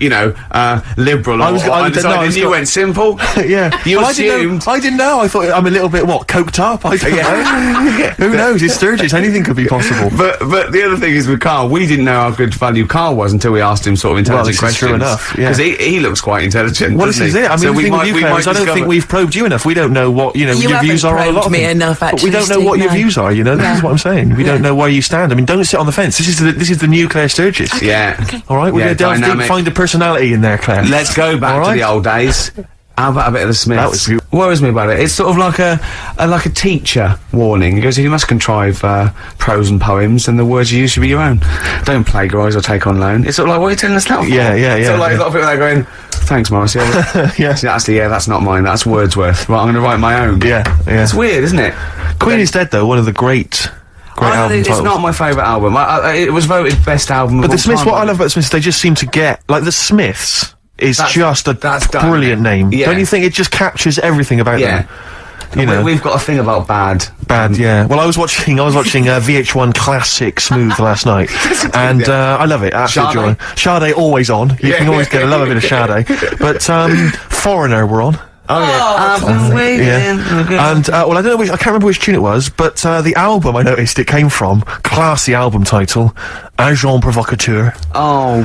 liberal. I was undecided, no, I was and you got- went simple. Yeah. You Well, assumed. I didn't know. I thought I'm a little bit, coked up? I don't know. Who knows? It's Sturgis. Anything could be possible. But the other thing is with Karl, we didn't know how good value Karl was until we asked him sort of intelligent this is questions. true enough, yeah. Because he looks quite intelligent. Well, this doesn't is he? it. I mean, So the thing with you, Claire, is I don't discover- think we've probed you enough. We don't know what, your haven't views are on a lot probed of me things. enough, But we actually, don't know what Steve, your no. views are, This Yeah. is what I'm saying. We don't Yeah. know where you stand. I mean, don't sit on the fence. This is the new Claire Sturgis. Yeah. All right, we're Yeah, going to delve deep, dynamic. find the personality in there, Claire. Let's go back All to right. the old days. How about a bit of the Smiths? That was beautiful. What worries me about it, it's sort of like a teacher warning. He goes, you must contrive prose and poems, and the words you use should be your own. Don't plagiarise or take on loan. It's sort of like, what are you telling us that for? Yeah. Sort of like yeah. a lot of people there going, thanks, Morris. Yeah, Yeah. actually, that's not mine. That's Wordsworth. Right, I'm going to write my own. Yeah. It's weird, isn't it? Queen is Dead, though, one of the great album It's titles. not my favourite album. It was voted best album of But all the Smiths, time. what I love about the Smiths, they just seem to get, like, the Smiths is That's- just a that's done, brilliant isn't it? name. Yeah. Don't you think it just captures everything about Yeah. them? You know. We've got a thing about bad. Yeah. Well, I was watching VH1 Classic Smooth last night, and I love it. Absolutely. Sade. Sade always on. You Yeah. can always get a love a bit of Sade. But Foreigner were on. Oh, yeah. I've been waiting. Yeah. And I don't know I can't remember which tune it was, but the album I noticed it came from, classy album title, Agent Provocateur. Oh.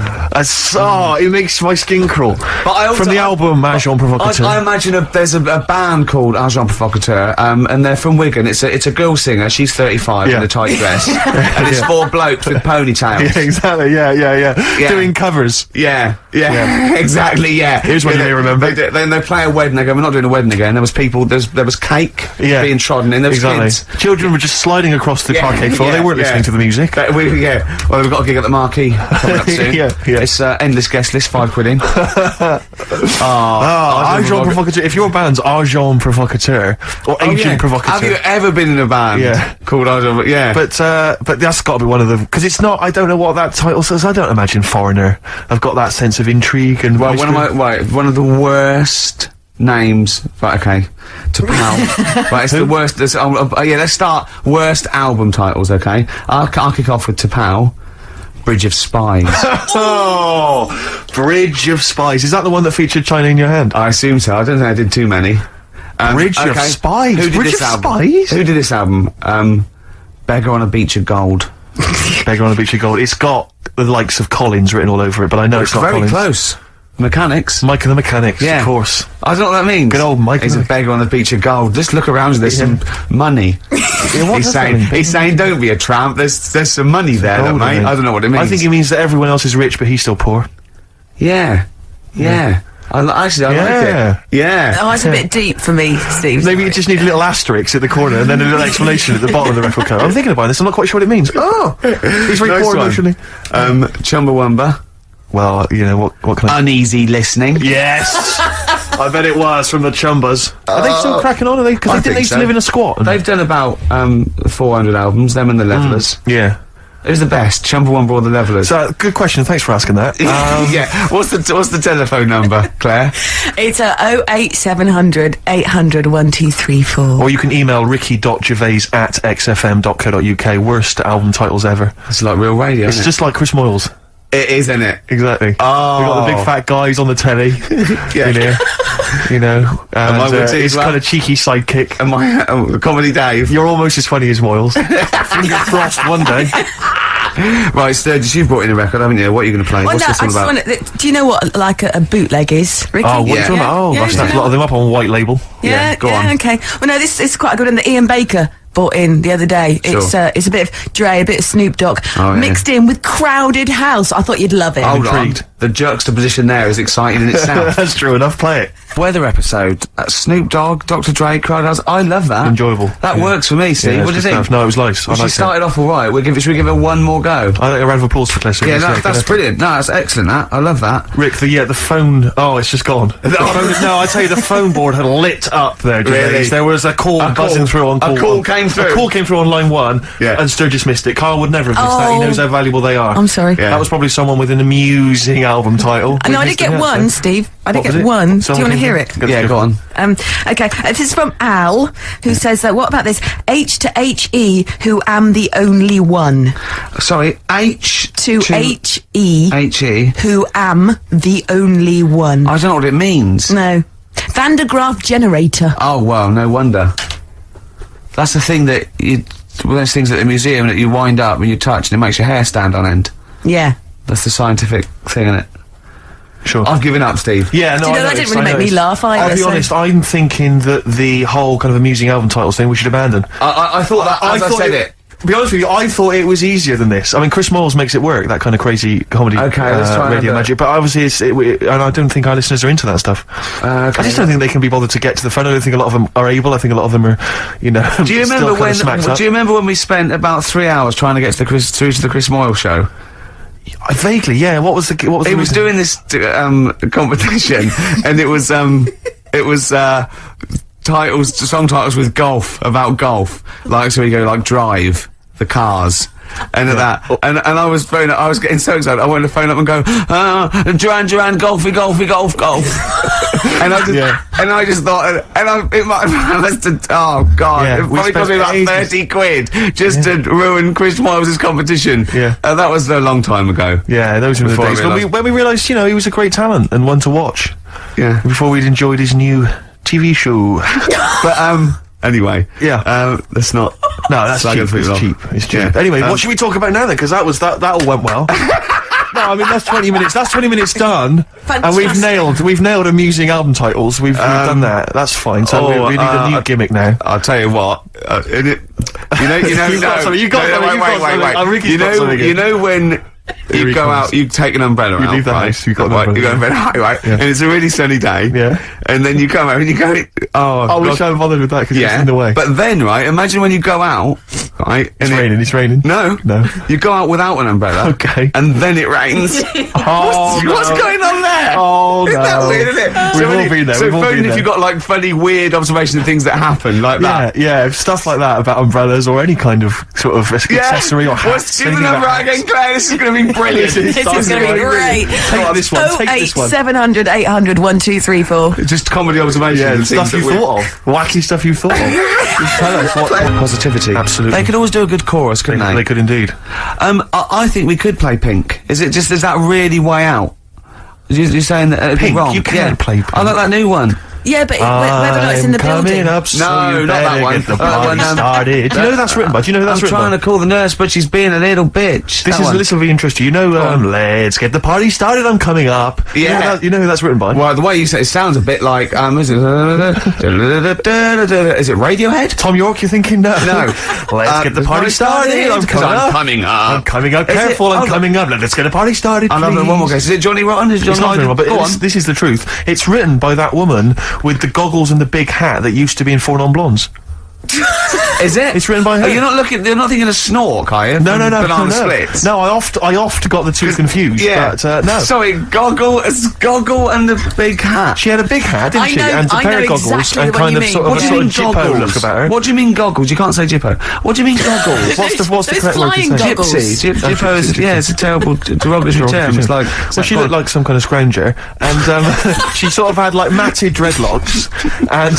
It makes my skin crawl. But I also, From the album Agent Provocateur. I imagine there's a band called Agent Provocateur, and they're from Wigan. It's a girl singer. She's 35 Yeah. in a tight dress, and it's four blokes with ponytails. Yeah, exactly. Yeah. Doing covers. Yeah, Yeah. exactly. Yeah. Here's what you may remember. Then they play a wedding. They go, "We're not doing a wedding again." There was people. There was cake being trodden in. There was Exactly. kids. Children were just sliding across the parquet floor. They weren't listening to the music. Well, we've got a gig at the Marquee coming up soon. Yeah. It's endless guest list, £5 in. Agent Provocateur. If your band's Agent Provocateur or Agent Provocateur. Have you ever been in a band called Agent? Yeah. But that's got to be one of the, because it's not. I don't know what that title says. I don't imagine Foreigner. I've got that sense of intrigue and. Well, mystery. one of the worst names. Right, okay. To Pal. Right, it's the worst. Let's start worst album titles. Okay, I'll kick off with T'Pau. Bridge of Spies. Oh, Bridge of Spies. Is that the one that featured China in Your Hand? I assume so. I don't think I did too many. Bridge of Spies. Who did Bridge this of album? Spies? Who did this album? Beggar on a Beach of Gold. Beggar on a Beach of Gold. It's got the likes of Collins written all over it, but I know it's not very Collins. close. Mechanics. Mike and the Mechanics, Yeah. of course. I don't know what that means. Good old Mike He's and a the- beggar on the beach of gold. Just look around. There's some money. what he's does that mean? saying, don't be a tramp. There's some money there, Gold, mate. I don't know what it means. I think it means that everyone else is rich, but he's still poor. Yeah. I like it. Yeah. Oh, it's a bit deep for me, Steve. Maybe you just need a little asterisk at the corner and then a little explanation at the bottom of the record cover. I'm thinking about this. I'm not quite sure what it means. Oh, he's very Nice poor one. emotionally. Chumbawamba. Well, you know what can I? Uneasy listening. Yes, I bet it was from the Chumbas. Are they still cracking on? Are they? Because I they think used to so. live in a squat. They've done about 400 albums. Them and the Levellers. Yeah. Who's the best? Chumbawamba or the Levellers? So, good question. Thanks for asking that. Yeah. What's the telephone number, Claire? It's 08700 800 1234. Or you can email ricky.gervais@xfm.co.uk. Worst album titles ever. It's like real radio. It's isn't just like Chris Moyles. it is, isn't it? Exactly. Oh. We've got the big fat guys on the telly. Yeah. In here. You know. And I would too his as well. kind of cheeky sidekick. And my Comedy Dave. You're almost as funny as Moyles. Fingers crossed one day. Right, Sturgis, you've brought in a record, haven't you? What are you going to play? Well, What's no, this I all just about? want do you know what, like, a bootleg is, Ricky? Oh, what are you Yeah. talking about? Oh, Yeah, gosh, yeah, that's a lot of them up on white label. Yeah, go on. Okay. Well, no, this is quite a good one. The Ian Baker bought in the other day. Sure. It's a bit of Dre, a bit of Snoop Dogg, Oh, yeah. mixed in with Crowded House. I thought you'd love it. Hold on. Intrigued. The juxtaposition there is exciting in itself. That's true enough. Play it. Weather episode. Snoop Dogg, Dr. Dre, Crowd House. I love that. Enjoyable. That Yeah. works for me, Steve. Yeah, What do you it's think? good stuff. No, it was nice. I She liked it. started off all right. Should we give her one more go? I think a round of applause for Claire. Yeah, that's brilliant. No, that's excellent. That I love that. Rick, the phone. Oh, it's just gone. The phone, no, I tell you, the phone board had lit up there. Gervais. Really? There was a call A buzzing call. through on A call. call came through. A call came through on line 1. Yeah. And Sturgis missed it. Carl would never have missed that. He Oh. knows how valuable they are. I'm sorry. Yeah. That was probably someone with an amusing album title. No, I We did get missed it, one, yeah. Steve. I did What was get it? one. Do you Someone want to came hear through? it? Yeah, go on. Okay, this is from Al, who says that, what about this? H to H-E, who am the only one. Sorry, H To H-E, H-E. who am the only one. I don't know what it means. No. Van de Graaff generator. Oh, well, no wonder. That's the thing that one of those things at the museum that you wind up and you touch and it makes your hair stand on end. Yeah. That's the scientific thing, isn't it? Sure. I've given up, Steve. Yeah, no, Do you know, I that didn't noticed, really I make me noticed. laugh either, I'll be so- honest, I'm thinking that the whole kind of amusing album titles thing we should abandon. I thought that as I said it. To be honest with you, I thought it was easier than this. I mean, Chris Moyles makes it work, that kind of crazy comedy, Okay, let's try radio another. magic. But obviously, and I don't think our listeners are into that stuff. I just don't think they can be bothered to get to the phone. I don't think a lot of them are able. I think a lot of them are, Do you remember still kind of smacked up. Do you remember when we spent about 3 hours trying to get to the Chris Moyle show? Vaguely, yeah. What was the He was reason? doing this competition, and it was song titles with golf, about golf. Like, so we go like Drive, the cars. And at that, and I was getting so excited. I wanted to phone up and go, Duran, golfy, golf. and I just thought, it might have oh god, Yeah, it we probably cost me about spent 30 quid just to ruin Chris Moyles' competition. Yeah. That was a long time ago. Yeah, those were the Before I days realised- when we realised, he was a great talent and one to watch. Yeah. Before we'd enjoyed his new TV show. But anyway, Yeah. let's not. No, that's slag cheap. other It's people cheap. off. It's cheap. Yeah. Anyway, what should we talk about now then? Because that all went well. No, I mean that's 20 minutes. That's 20 minutes done, and we've nailed amusing album titles. We've done that. That's fine. So we need a new gimmick now. I'll tell you what. You know. You've got something, you've got something, you've got something. Wait. Ricky's got something You again. know when. Here You he go comes. out, you take an umbrella out, leave the right? house, you've got an Right, umbrella, you go to bed, right? Yeah. And it's a really sunny day. Yeah. And then you come out and you go, I wish I hadn't bothered with that because it's in the way. But then, right, imagine when you go out, right? It's raining. It's raining. No. No. You go out without an umbrella. Okay. And then it rains. What's going on there? Oh, Isn't that no. weird, isn't it? We've all been there, So we've all phone been if there. you've got like funny, weird observations of things that happen like that. Yeah, stuff like that about umbrellas or any kind of sort of accessory or hats. What's the number again, Claire? This is going to be brilliant. This is going to be great. Take this one. Take this one. 08700 800 1234. Just comedy observations. Yeah, and stuff things you that we- thought of. Wacky stuff you thought of. Just tell us what. Positivity. Absolutely. They could always do a good chorus, couldn't they? They could indeed. I think we could play Pink. Is that really way out? You're saying that it'd be Pink? wrong? You can play Pink. I like that new one. Yeah, but whether or not it's in the building. Up, so No, you not that better one. Get the That party one, started. Do you know who that's written by? Do you know who that's I'm written trying by? to call the nurse, but she's being a little bitch. This That is one. a little bit interesting. You know, let's get the party started. I'm coming up. Yeah. You know who that's written by? Well, the way you say it sounds a bit like is it Radiohead? Tom York, you're thinking? No. No. Let's get the party started. I'm 'cause coming I'm up. coming up. I'm coming up. Is it- Careful, I'm hold on. coming up. Let's get the party started. I love please. one more guess. Is it Johnny Rotten? Is it It's Johnny not written, but Go on. this is the truth. It's written by that woman with the goggles and the big hat that used to be in Four Non-Blondes. Is it? It's written by her. Oh, you're not thinking of Snork, are you? No, From no, no, Banana no. Splits. No, I oft got the two confused. Yeah. But, no. Sorry, Goggle and the big hat. She had a big hat, didn't I she? know- And a I pair know of goggles exactly and the one kind you of mean. sort of What a do you sort mean of Jippo goggles? look about her. What do you mean goggles? You can't say Jippo. What do you mean goggles? What's the Those correct word to flying say? goggles. Gypsy. Jippo is, yeah, it's a terrible derogatory term. It's like, Well, she looked like some kind of scrounger, and she sort of had like matted dreadlocks, and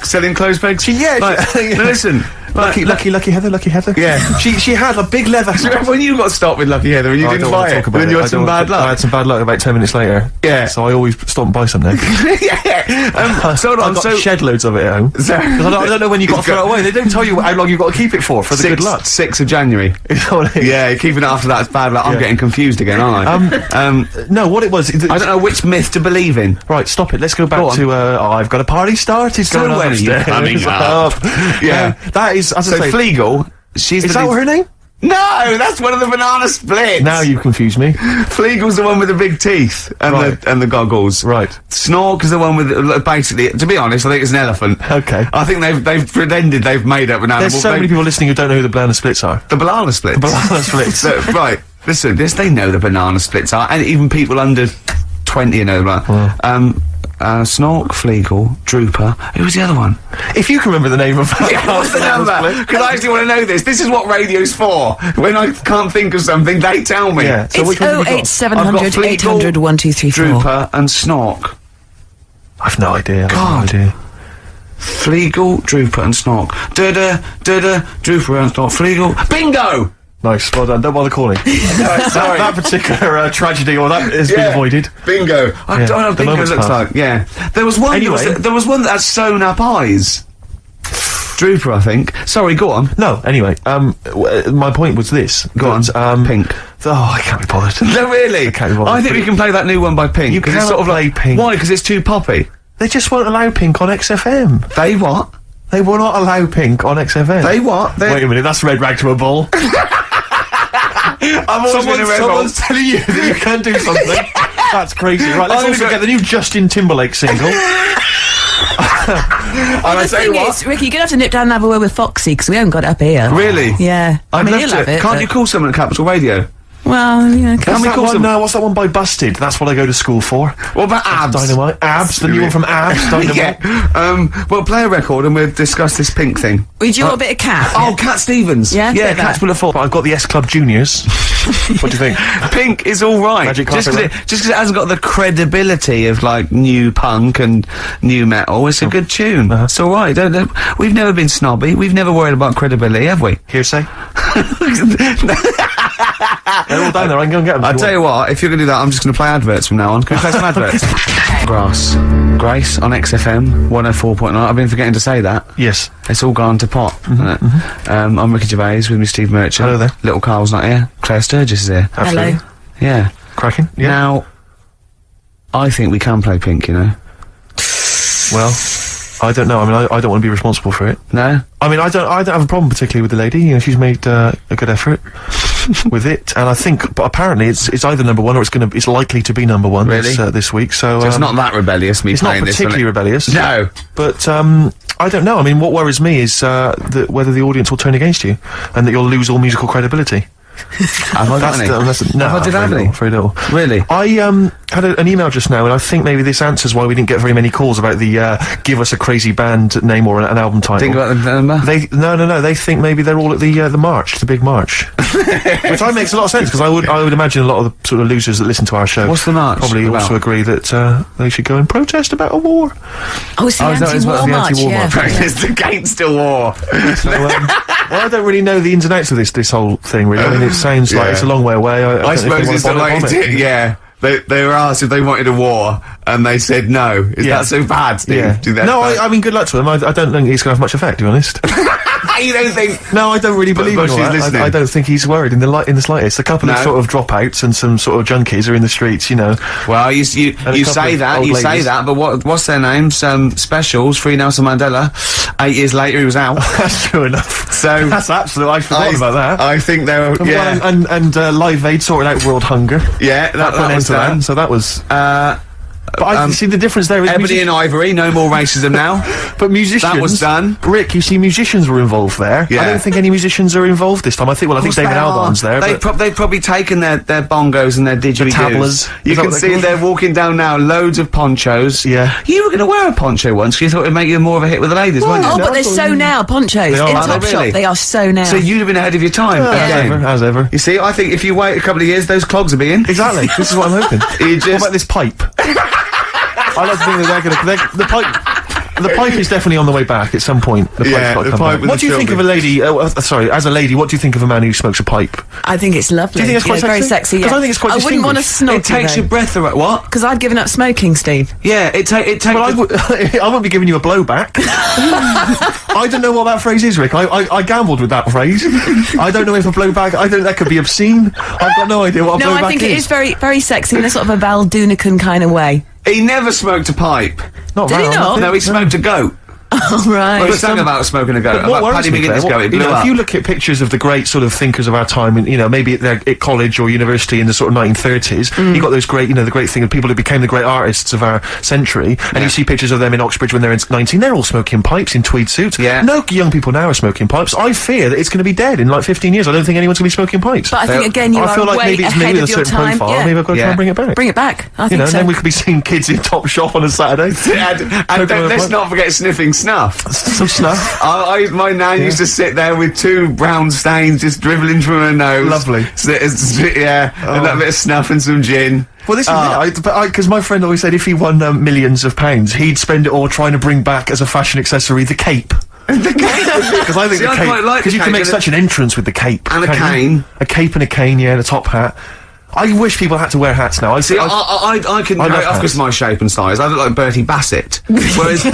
selling clothes pegs. yeah, Like, no, listen. Lucky Heather. Yeah. She had a big leather. Do you remember when you got stopped with Lucky Heather and you I didn't don't wanna buy it? talk about And then it. you I had some don't bad wanna- I luck. had some bad luck about 10 minutes later. Yeah. So I always stop and buy something. yeah. So hold I on. got So shed loads of it at home. So- 'Cause I don't know when you got to throw it away. They don't tell you how long you've got to keep it for the good luck. 6th of January. Is that what it is? Yeah, keeping it after that's bad luck. I'm Yeah. getting confused again, aren't I? No, what it was. I don't know which myth to believe in. Right, stop it. Let's go back Go on. to. I've got a party started. So going on when are you upstairs. coming up? Yeah, that is, as So I say, Flegel, she's is that her name? No, that's one of the banana splits. Now you've confused me. Flegel's the one with the big teeth and the goggles. Right. Snork is the one with basically. To be honest, I think it's an elephant. Okay. I think they've pretended they've made up an animal. There's so many people listening who don't know who the banana splits are. The banana splits. Banana splits. So, right. Listen, they know the banana splits are, and even people under 20 know that. Snork, Flegel, Drooper. Who was the other one? If you can remember the name of that, What's the number? Because I actually want to know this. This is what radio's for. When I can't think of something, they tell me. Yeah. So It's which one have you got? 08700 Flegel, 800 1234. Drooper and Snork. I've no idea. God. I've no idea. Flegel, Drooper and Snork. Drooper and Snork. Flegel. Bingo! Nice, well done. Don't bother calling. Sorry. That particular tragedy, or that has been avoided. Bingo. I don't know what the bingo moment's looks passed. like. Yeah. There was one. Anyway. There was one that had sewn up eyes. Drooper, I think. Sorry, go on. No, anyway, my point was this. Go on. Pink. Oh, I can't be bothered. No, really. I can't be bothered. I think we can play that new one by Pink. You 'cause it's cannot sort of play like Pink. Why? Because it's too poppy. They just won't allow Pink on XFM. They what? They will not allow Pink on XFM. They what? Wait a minute, that's red rag to a bull. I've always been a rebel. Someone's telling you that you can do something. That's crazy. Right, let's I'm also gonna get the new Justin Timberlake single. And I The tell you thing what. is, Ricky, you're gonna have to nip down and have a word with Foxy because we haven't got it up here. Really? Yeah. I'd mean, love he'll to. have it. Can't but- you call someone at Capital Radio? Well, you know. Can we call some? What's that one by Busted? That's what I go to school for. What about Abs? Dynamite. Abs, the new one from Abs. Dynamite. Yeah. Well, play a record and we'll discuss this Pink thing. Would you want a bit of cat? Oh, Cat Stevens. Yeah, Yeah, take that. Cat's full of four. But I've got the S Club Juniors. What do you think? Pink is all right. Magic just carpet because it hasn't got the credibility of like new punk and new metal. It's a good tune. It's all right. Don't, we've never been snobby. We've never worried about credibility, have we? Hearsay? They're all down there. I can go and get them. I'll tell you what. If you're going to do that, I'm just going to play adverts from now on. Can we play some adverts? Grass, Grace on XFM 104.9. I've been forgetting to say that. Yes. It's all gone to pot. Isn't it? I'm Ricky Gervais with me, Steve Merchant. Hello there. Little Carl's not here. Claire Sturgis is here. Absolutely. Hello. Yeah. Cracking. Yeah. Now, I think we can play Pink, you know. Well, I don't know. I mean, I don't want to be responsible for it. No? I mean, I don't have a problem particularly with the lady. You know, she's made a good effort with it, and I think, but apparently it's either number one or it's likely to be number one Really? this week. So, So it's not that rebellious, me it's not playing this. particularly rebellious. No. But I don't know. I mean, what worries me is whether the audience will turn against you, and that you'll lose all musical credibility. Have I got any? No, Have I did very have any? little, very little. Really? I had an email just now, and I think maybe this answers why we didn't get very many calls about the give us a crazy band name or an album title. Think about the number? No. They think maybe they're all at the march, the big march, which makes a lot of sense because I would imagine a lot of the sort of losers that listen to our show. What's the march Probably about? also agree that they should go and protest about a war. Oh, it's the Oh, is that what it's anti-war about, the march, anti-war yeah. march? Yeah. It's against the war. So, well, I don't really know the ins and outs of this whole thing. Really, I mean, it sounds like Yeah. it's a long way away. I I don't know if suppose they it's wanna the bomb way it. yeah. They were asked if they wanted a war, and they said no. Is Yeah. that so bad, Steve? Yeah. Do that No, I mean, good luck to them. I don't think he's going to have much effect, to be honest. you don't think? No, I don't really believe but in all she's that. listening. I don't think he's worried in the slightest. A couple of No. sort of dropouts and some sort of junkies are in the streets, you know. Well, you a couple say of that, old you say ladies. that, but what's their names? Specials, Free Nelson Mandela. 8 years later, he was out. That's true enough. So That's absolute. I forgot about that. I think they were. Yeah, And Live Aid sorted out world hunger. yeah. That Put an end was to that. done. So that was. But I um, see the difference there is Ebony and Ivory, no more racism now. but musicians. That was done. Rick, you see, musicians were involved there. Yeah. I don't think any musicians are involved this time. I think Of David course they Albarn's are. there. but They've probably taken their bongos and their didgeridoos. tablas. You Is that can what see they're they're walking down now, loads of ponchos. Yeah. You were going to wear a poncho once, 'cause you thought it'd make you more of a hit with the ladies, weren't Oh, you? but they're so now, ponchos. They are, In aren't they Topshop, really? they are so now. So you'd have been ahead of your time. as again. ever, as ever. You see, I think if you wait a couple of years, those clogs will be in. Exactly. This is what I'm hoping. You What just about this pipe? I like to think that the pipe is definitely on the way back at some point. The Yeah, pipe's got to the come pipe back. with What the do you think of a lady? Sorry, as a lady, what do you think of a man who smokes a pipe? I think it's lovely. Do you think it's quite very sexy? sexy. 'Cause Yeah. I think it's quite I wouldn't want to distinguished. snog it takes your breath away. What? because I've given up smoking, Steve. Yeah, it takes. Well, I won't be giving you a blowback. I don't know what that phrase is, Rick. I gambled with that phrase. I don't know if a blowback. I don't. That could be obscene. I've got no idea what a No, blowback I think is. it is very, very sexy in a sort of a Val Dunican kind of way. He never smoked a pipe. Not Did he round, not? I think. No, he smoked a goat. Oh, right. Well, he sang about smoking a goat. What About worries Paddy me, Claire, McGuinness goat. It you blew know, up. if you look at pictures of the great sort of thinkers of our time, and, you know, maybe they're at college or university in the sort of 1930s, you got those great, you know, the great thing of people who became the great artists of our century, and you see pictures of them in Oxbridge when they're 19, they're all smoking pipes in tweed suits. Yeah. No young people now are smoking pipes. I fear that it's going to be dead in like 15 years. I don't think anyone's going to be smoking pipes. But I think, again, you I feel are like way maybe it's ahead me with of a your certain time. profile. Yeah. Maybe I've got to try and bring it back. Bring it back. I You think know, so. and then we could be seeing kids in Top Shop on a Saturday. And let's not forget sniffing snuff. Some snuff. My nan used to sit there with 2 brown stains just dribbling from her nose. Lovely. And that bit of snuff and some gin. Well, this is it. Because my friend always said if he won millions of pounds, he'd spend it all trying to bring back as a fashion accessory the cape. The cape. Because I think See, the I cape, quite like because the you can cape make such an entrance with the cape And a can't you? cane. A cape and a cane, yeah, and a top hat. I wish people had to wear hats now. See, I can I love of course hats. my shape and size. I look like Bertie Bassett, whereas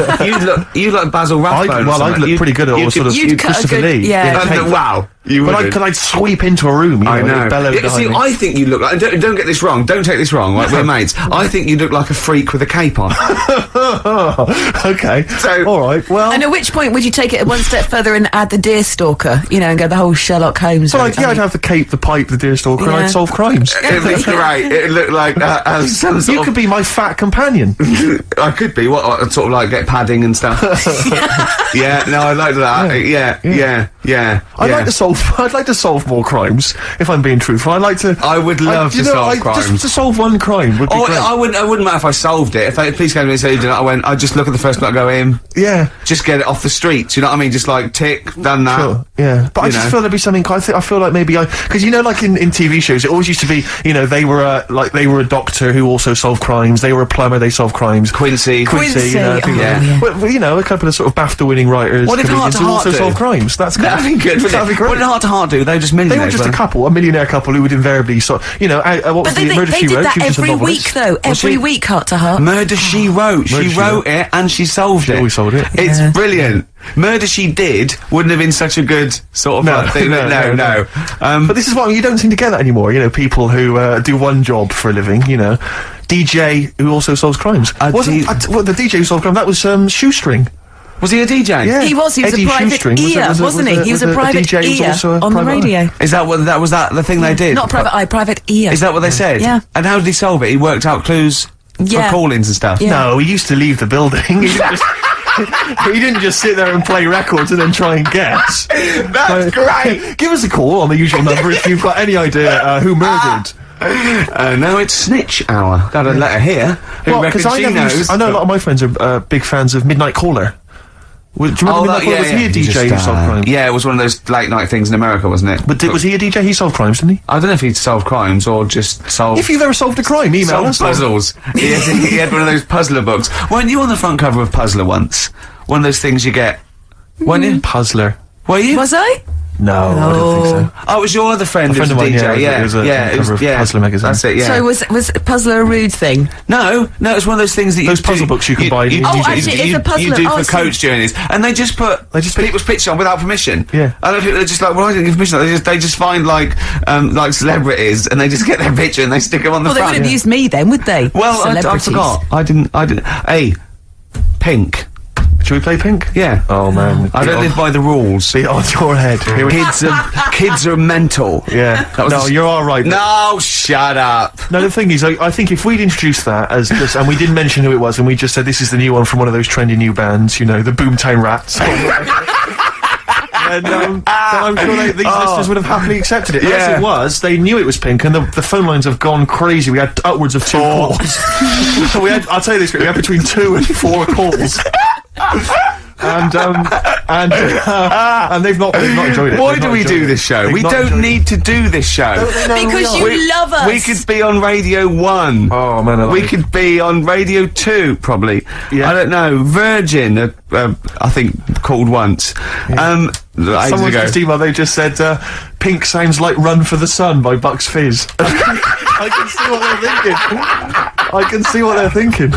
you look Basil Rathbone. I'd look pretty good at all sort of You'd cut a Christopher good- Lee. yeah. in a cape. Wow, you But would. I'd sweep into a room, you know, I know. and bellow See, behind me. I think you look like. Don't get this wrong. Don't take this wrong. Like we're mates. I think you look like a freak with a cape on. Okay. So- all right. Well, And at which point would you take it one step further and add the deerstalker, you know, and go the whole Sherlock Holmes well, route? I'd have the cape, the pipe, the deerstalker, and Yeah. I'd solve crimes. It'd be great. It'd look like some sort You could be my fat companion. I could be. What sort of like get padding and stuff. Yeah. No, I like that. Yeah. I'd like to solve more crimes. If I'm being truthful, I'd like to. I would love to solve crimes. Just to solve one crime would be great. I wouldn't matter if I solved it. If they police came to me and said you did it, I'd just look at the first one, I go in, Yeah. just get it off the streets. You know what I mean? Just like tick, done that. Sure, yeah. But I You just know. feel there'd be something. I feel like maybe because you know, like in TV shows, it always used to be, you know, they were a doctor who also solved crimes. They were a plumber, they solved crimes. Quincy. You know, Quincy, yeah. Well, you know, a couple of sort of BAFTA-winning writers. What did comedians Heart to who Heart also do? solve crimes. That'd That'd be good. That'd be great. What did Heart to Heart do? They were just They millionaires. were just a weren't couple, a millionaire couple who would invariably you know, what was But the Murder they She did Wrote? that She was just a every novelist. week, though. Every she? week, Heart to Heart. Murder She Wrote. Murder, She She wrote it and she solved it. always solved it. It's Yeah. brilliant. Murder She Did wouldn't have been such a good sort of No, thing. no. But this is what you don't seem to get that anymore. You know, people who do one job for a living. You know, DJ who also solves crimes. The DJ who solved crime? That was Shoestring. Was he a DJ? Yeah, He was Eddie a private Shoestring ear, wasn't he? He was a private DJ who was ear also a on the private eye. radio. Is that what that was? That the thing they did? Not private eye, private ear. Is that what they said? Yeah. And how did he solve it? He worked out clues Yeah. for callings and stuff. Yeah. No, he used to leave the building. He didn't just sit there and play records and then try and guess. That's great. Give us a call on the usual number if you've got any idea who murdered. Now it's snitch hour. Got a letter here. Who reckons she knows? I know a lot of my friends are big fans of Midnight Caller. Do you remember Midnight Caller? Was he a DJ who solved crimes? Yeah, it was one of those late night things in America, wasn't it? But was he a DJ? He solved crimes, didn't he? I don't know if he'd solved crimes or just solved. If you've ever solved a crime, email solved us. puzzles. he had one of those puzzler books. Weren't you on the front cover of Puzzler once? One of those things you get. Weren't you? Puzzler. Were you? Was I? No, I don't think so. Oh, it was your other friend who was a friend of mine, DJ. yeah, it was a cover of Puzzler magazine. That's it. Yeah. So was Puzzler a rude thing? No, it's one of those things that you Those puzzle books you can buy. Oh, actually, it's a puzzler. You do Oh, I for see. coach journeys, and they just put people's pictures on without permission. Yeah. I don't think they're just like, well, I didn't give permission. They just find like celebrities, and they just get their picture and they stick them on the Well, they front. wouldn't have used me then, would they? Well, I Celebrities. forgot. I didn't. Hey, Pink. Should we play Pink? Yeah. Oh man, I don't live by the rules. Be on your head. Here we Kids are mental. Yeah. That was No, a- you're all right. No, shut up. No, the thing is, I think if we'd introduced that as this, and we didn't mention who it was, and we just said this is the new one from one of those trendy new bands, you know, the Boomtown Rats. And then I'm sure these listeners would have happily accepted it. Yeah. As it was, they knew it was Pink, and the phone lines have gone crazy. We had upwards of 2 calls. I'll tell you this, we had between 2 and 4 calls. And they've not enjoyed it. Why They've do not we enjoyed do it. this show? They've We not don't enjoyed it. need to do this show. Because you love us. We could be on Radio 1. Oh man, I like We it. could be on Radio 2, probably. Yeah. I don't know. Virgin, I think, called once. Ages Someone ago. just emailed, they just said, Pink sounds like Run for the Sun by Bucks Fizz. I can see what they're thinking.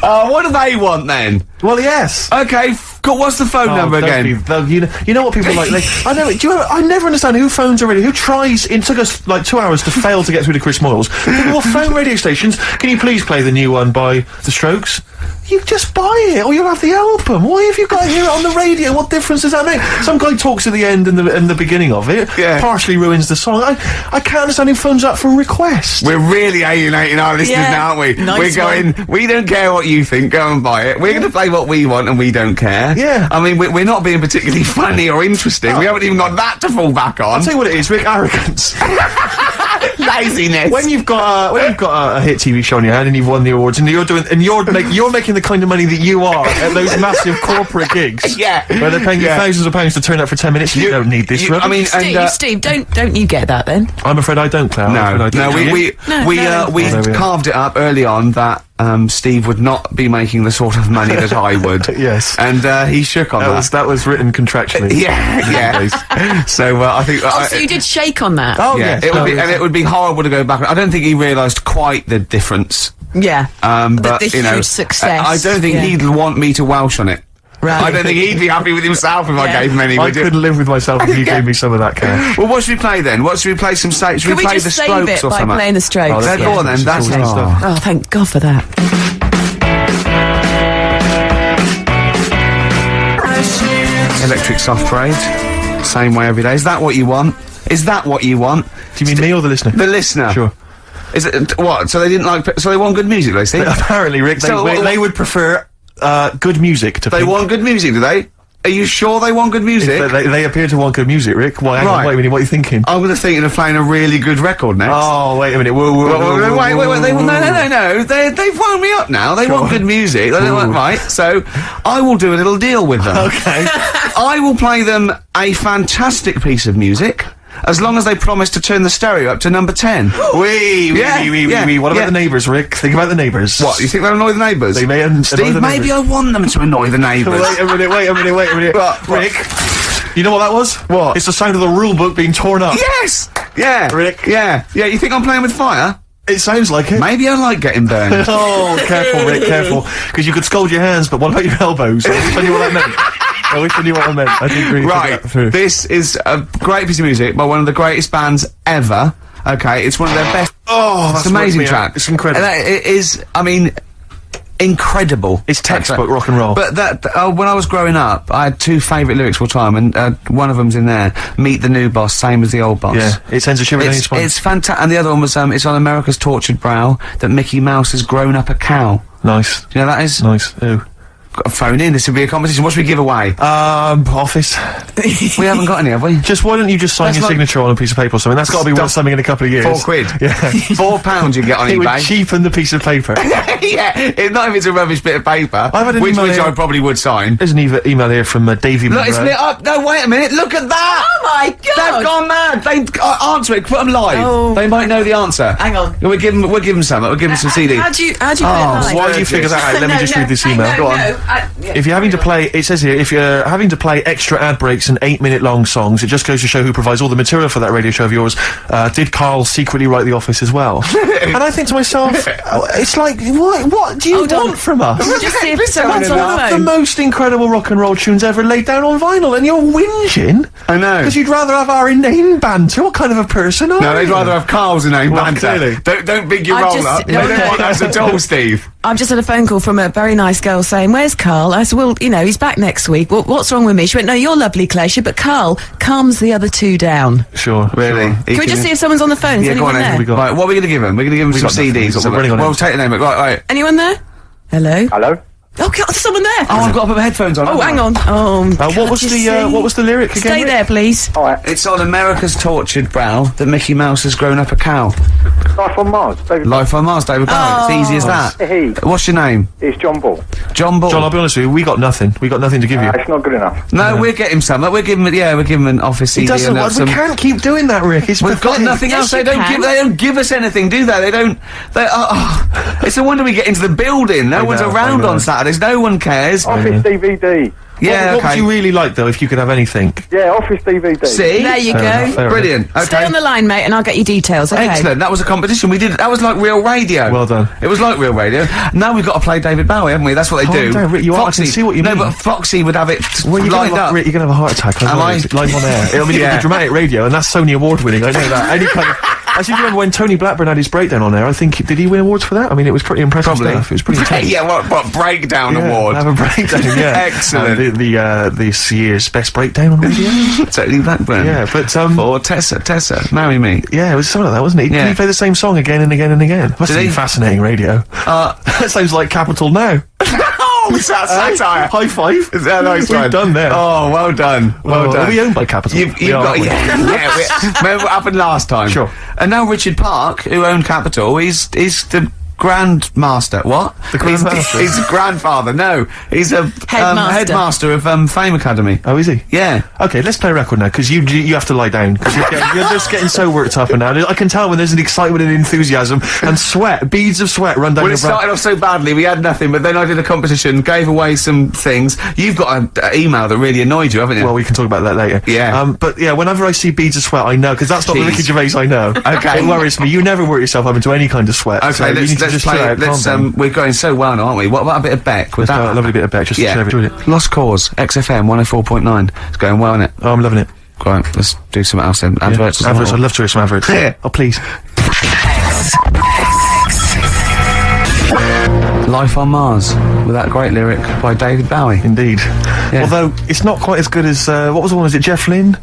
What do they want then? Well, yes. Okay, what's the phone number don't again? be thug. You know what people like? I know. I never understand who phones a radio. Who tries? It took us like 2 hours to fail to get through to Chris Moyles. People will phone radio stations. Can you please play the new one by The Strokes? You just buy it, or you'll have the album. Why have you got to hear it on the radio? What difference does that make? Some guy talks at the end and the beginning of it, partially ruins the song. I can't understand who phones up for a request. We're really alienating our listeners now, aren't we? Nice we don't care what you think, go and buy it. We're going to play what we want and we don't care. Yeah. I mean, we're not being particularly funny or interesting. We haven't even got that to fall back on. I'll tell you what it is, Rick, arrogance. Laziness. When you've got a hit TV show in your hand and you've won the awards and you're making the kind of money that you are at those massive corporate gigs, where they're paying you thousands of pounds to turn up for 10 minutes. You don't need this. I mean, Steve, don't you get that then? I'm afraid I don't, Claire. We carved it up early on that Steve would not be making the sort of money that I would. Yes. And he shook on that. That was written contractually. Yeah. So I think. So you did shake on that. Oh yeah. yes. It would be horrible to go back. I don't think he realised quite the difference. Yeah. But the huge success. I don't think he'd want me to Welsh on it. Right. I don't think he'd be happy with himself if I gave him any. I couldn't live with myself if you gave me some of that cash. Well, what should we play then? Should we play some Should we play the Strokes or something? By playing the Strokes. Go on then. That's cool stuff. Oh, thank God for that. Electric Soft Parade. Same way every day. Is that what you want? Is that what you want? Do you mean me or the listener? The listener. Sure. Is it what? So they didn't like. So they want good music, they see. Apparently, Rick, they would prefer good music to. They want good music, do they? Are you sure they want good music? They appear to want good music, Rick. Why? Hang on, wait a minute. What are you thinking? I was thinking of playing a really good record next. Oh, wait a minute. Wait. No. They've wound me up now. They want good music. They want, right. So I will do a little deal with them. Okay. I will play them a fantastic piece of music. As long as they promise to turn the stereo up to number 10. What about the neighbours, Rick? Think about the neighbours. What, you think they'll annoy the neighbours? They may annoy Steve, the maybe I want them to annoy the neighbours. Wait a minute. What? Rick, you know what that was? What? It's the sound of the rule book being torn up. Yes! Yeah. Rick. Yeah, you think I'm playing with fire? It sounds like it. Maybe I like getting burned. Oh, careful, Rick, careful. Because you could scold your hands, but what about your elbows? I wish I knew what that meant. I didn't really think that through. This is a great piece of music by one of the greatest bands ever. Okay, it's one of their best. Oh, it's an amazing track. It's incredible. It is, I mean, incredible. It's textbook rock and roll. But when I was growing up, I had two favourite lyrics all the time, and one of them's in there: "Meet the new boss, same as the old boss." Yeah, it sends a shiver down your spine. It's fantastic. And the other one was it's on America's tortured brow that Mickey Mouse has grown up a cow. Nice. Do you know that is? Nice. Ooh. Got to phone in. This would be a competition. What should we give away? Office. We haven't got any, have we? Why don't you just sign your signature on a piece of paper or something? That's got to be worth something in a couple of years. £4. Yeah. £4 you get on eBay. It would eBay. cheapen the piece of paper. Not if it's a rubbish bit of paper. I've had an which email here. I probably would sign. There's an email here from Davey Look, it's lit up. No, wait a minute. Look at that. Oh my God! They've gone mad. They answer it. Put them live. Oh. They might know the answer. Hang on. We'll give them some. We'll give them some CDs. How do you put it live? Why do you figure that out? Let me just read this email. Go on. If you're having to play, it says here, if you're having to play extra ad breaks and 8-minute long songs, it just goes to show who provides all the material for that radio show of yours. Did Karl secretly write The Office as well? And I think to myself, it's like, what do you want from us? Just see if someone's on the One of phone. the most incredible rock and roll tunes ever laid down on vinyl, and you're whinging? I know. Because you'd rather have our inane banter. What kind of a person are you? No, they'd rather have Carl's inane Well, banter. clearly. Don't big your I roll just- up. no, They don't want us at all, Steve. I've just had a phone call from a very nice girl saying, "Where's Karl?" I said, "Well, he's back next week. What's wrong with me?" She went, "No, you're lovely, Claire." She said, "But Karl calms the other two down." Sure. Really? Sure. Can we just see if someone's on the phone? Is Yeah, go anyone on then. there? Right, what are we going to give them? We're going to give them some got nothing. CDs or We're something. running on Well, it. we'll take the name. Right. Anyone there? Hello? Hello? Oh, God, there's someone there. Oh, I've got to put my headphones on. Oh, hang on. Oh, What was the lyric again? Stay there, please. Alright. It's on America's tortured brow that Mickey Mouse has grown up a cow. Life on Mars. David. Life on Mars, David Bowie. It's easy as that. Hey. What's your name? It's John Ball. John Ball. John, I'll be honest with you, we got nothing. We got nothing to give you. It's not good enough. No, we'll get him some. We'll give him an office CD. He doesn't. and We can't keep doing that, Rick. It's We've got pathetic. nothing Yes, else. They you don't can. They don't give us anything, do they? They don't. It's a wonder we get into the building. No one's know, around I know. on Saturdays. No one cares. Office DVD. Yeah, What would okay. you really like, though, if you could have anything? Yeah, Office DVD. See? There you Fair enough, go. fair Brilliant. Okay. Stay on the line, mate, and I'll get you details, okay? Excellent. That was a competition. We did. That was like real radio. Well done. It was like real radio. Now we've got to play David Bowie, haven't we? That's what they Calm do. down, Rick, I can see what you no, mean. but Foxy would have it Well, lined up. Rick, you're going to have a heart attack. Am I? Live on air. I mean, it'll be dramatic radio, and that's Sony award winning. I know that. Any kind of I seem to remember when Tony Blackburn had his breakdown on there. I think did he win awards for that? I mean, it was pretty impressive stuff. It was pretty intense. Yeah, what breakdown award? Have a breakdown. Yeah, excellent. This year's best breakdown on radio. Totally Blackburn. Yeah, but or Tessa, marry me. Yeah, it was something like that, wasn't it? Yeah. Did he play the same song again and again and again? Must be fascinating radio. That sounds like Capital Now. Oh, it's that satire. High five. Is that nice We've done there. Oh, well done. Well done. Are we owned by Capital? You've got, remember what happened last time? Sure. And now Richard Park, who owned Capital, he's the Grandmaster. What? The Grandmaster? He's a grandfather. No, he's a headmaster of Fame Academy. Oh, is he? Yeah. Okay, let's play a record now, because you have to lie down, because you're just getting so worked up and now. I can tell when there's an excitement and enthusiasm, and sweat, beads of sweat run down your brow. Well, it started off so badly, we had nothing, but then I did a competition, gave away some things. You've got an email that really annoyed you, haven't you? Well, we can talk about that later. Yeah. But yeah, whenever I see beads of sweat, I know, because that's not the Ricky Gervais I know. Okay. It worries me. You never work yourself up into any kind of sweat. Okay, so you need to just play chill out, calm down. we're going so well now, aren't we? What about a bit of Beck? Let's a lovely bit of Beck, just to share it. Lost Cause, XFM 104.9. It's going well, isn't it? Oh, I'm loving it. Right, let's do something else then. Adverts. Adverts, I'd love to hear some adverts. Yeah. Oh, please. Life on Mars, with that great lyric by David Bowie. Indeed. Yeah. Although, it's not quite as good as, what was the one, was it Jeff Lynne?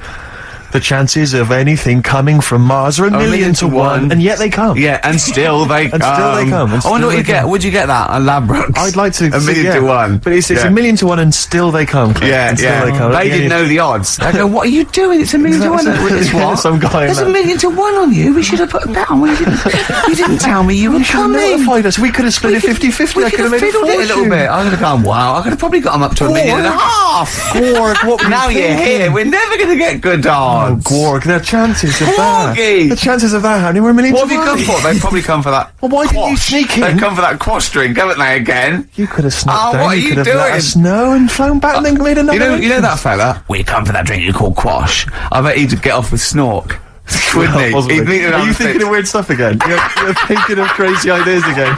The chances of anything coming from Mars are a million to one, and yet they come. Yeah, and still they come. And still they come. I wonder what you get. Would you get that? A Ladbrokes? I'd like to. A million to one. But it's a million to one, and still they come. Yeah, and still they come. They didn't know the odds. They go, what are you doing? It's a million to one. It's what? Some guy. There's a million to one on you. We should have put them down. You didn't tell me you were coming. Notified us. We could have split it 50-50. I could have fiddled it a little bit. I could have gone, wow. I could have probably got them up to a million and a half. Gorg, what were now you're here. We're never going to get good odds. Oh, Gorg, the chances of that. Gorgie. The chances of that happening were a million to one. What have you come for? They've probably come for that. Well, why didn't you sneak in? They've come for that quash drink, haven't they, again? You could have snuck down. What are you you could have doing? let us know and flown back and then made another. You know that fella? We come for that drink you call quash. I bet he'd get off with snork. Wouldn't he? Are you thinking of weird stuff again? You're thinking of crazy ideas again.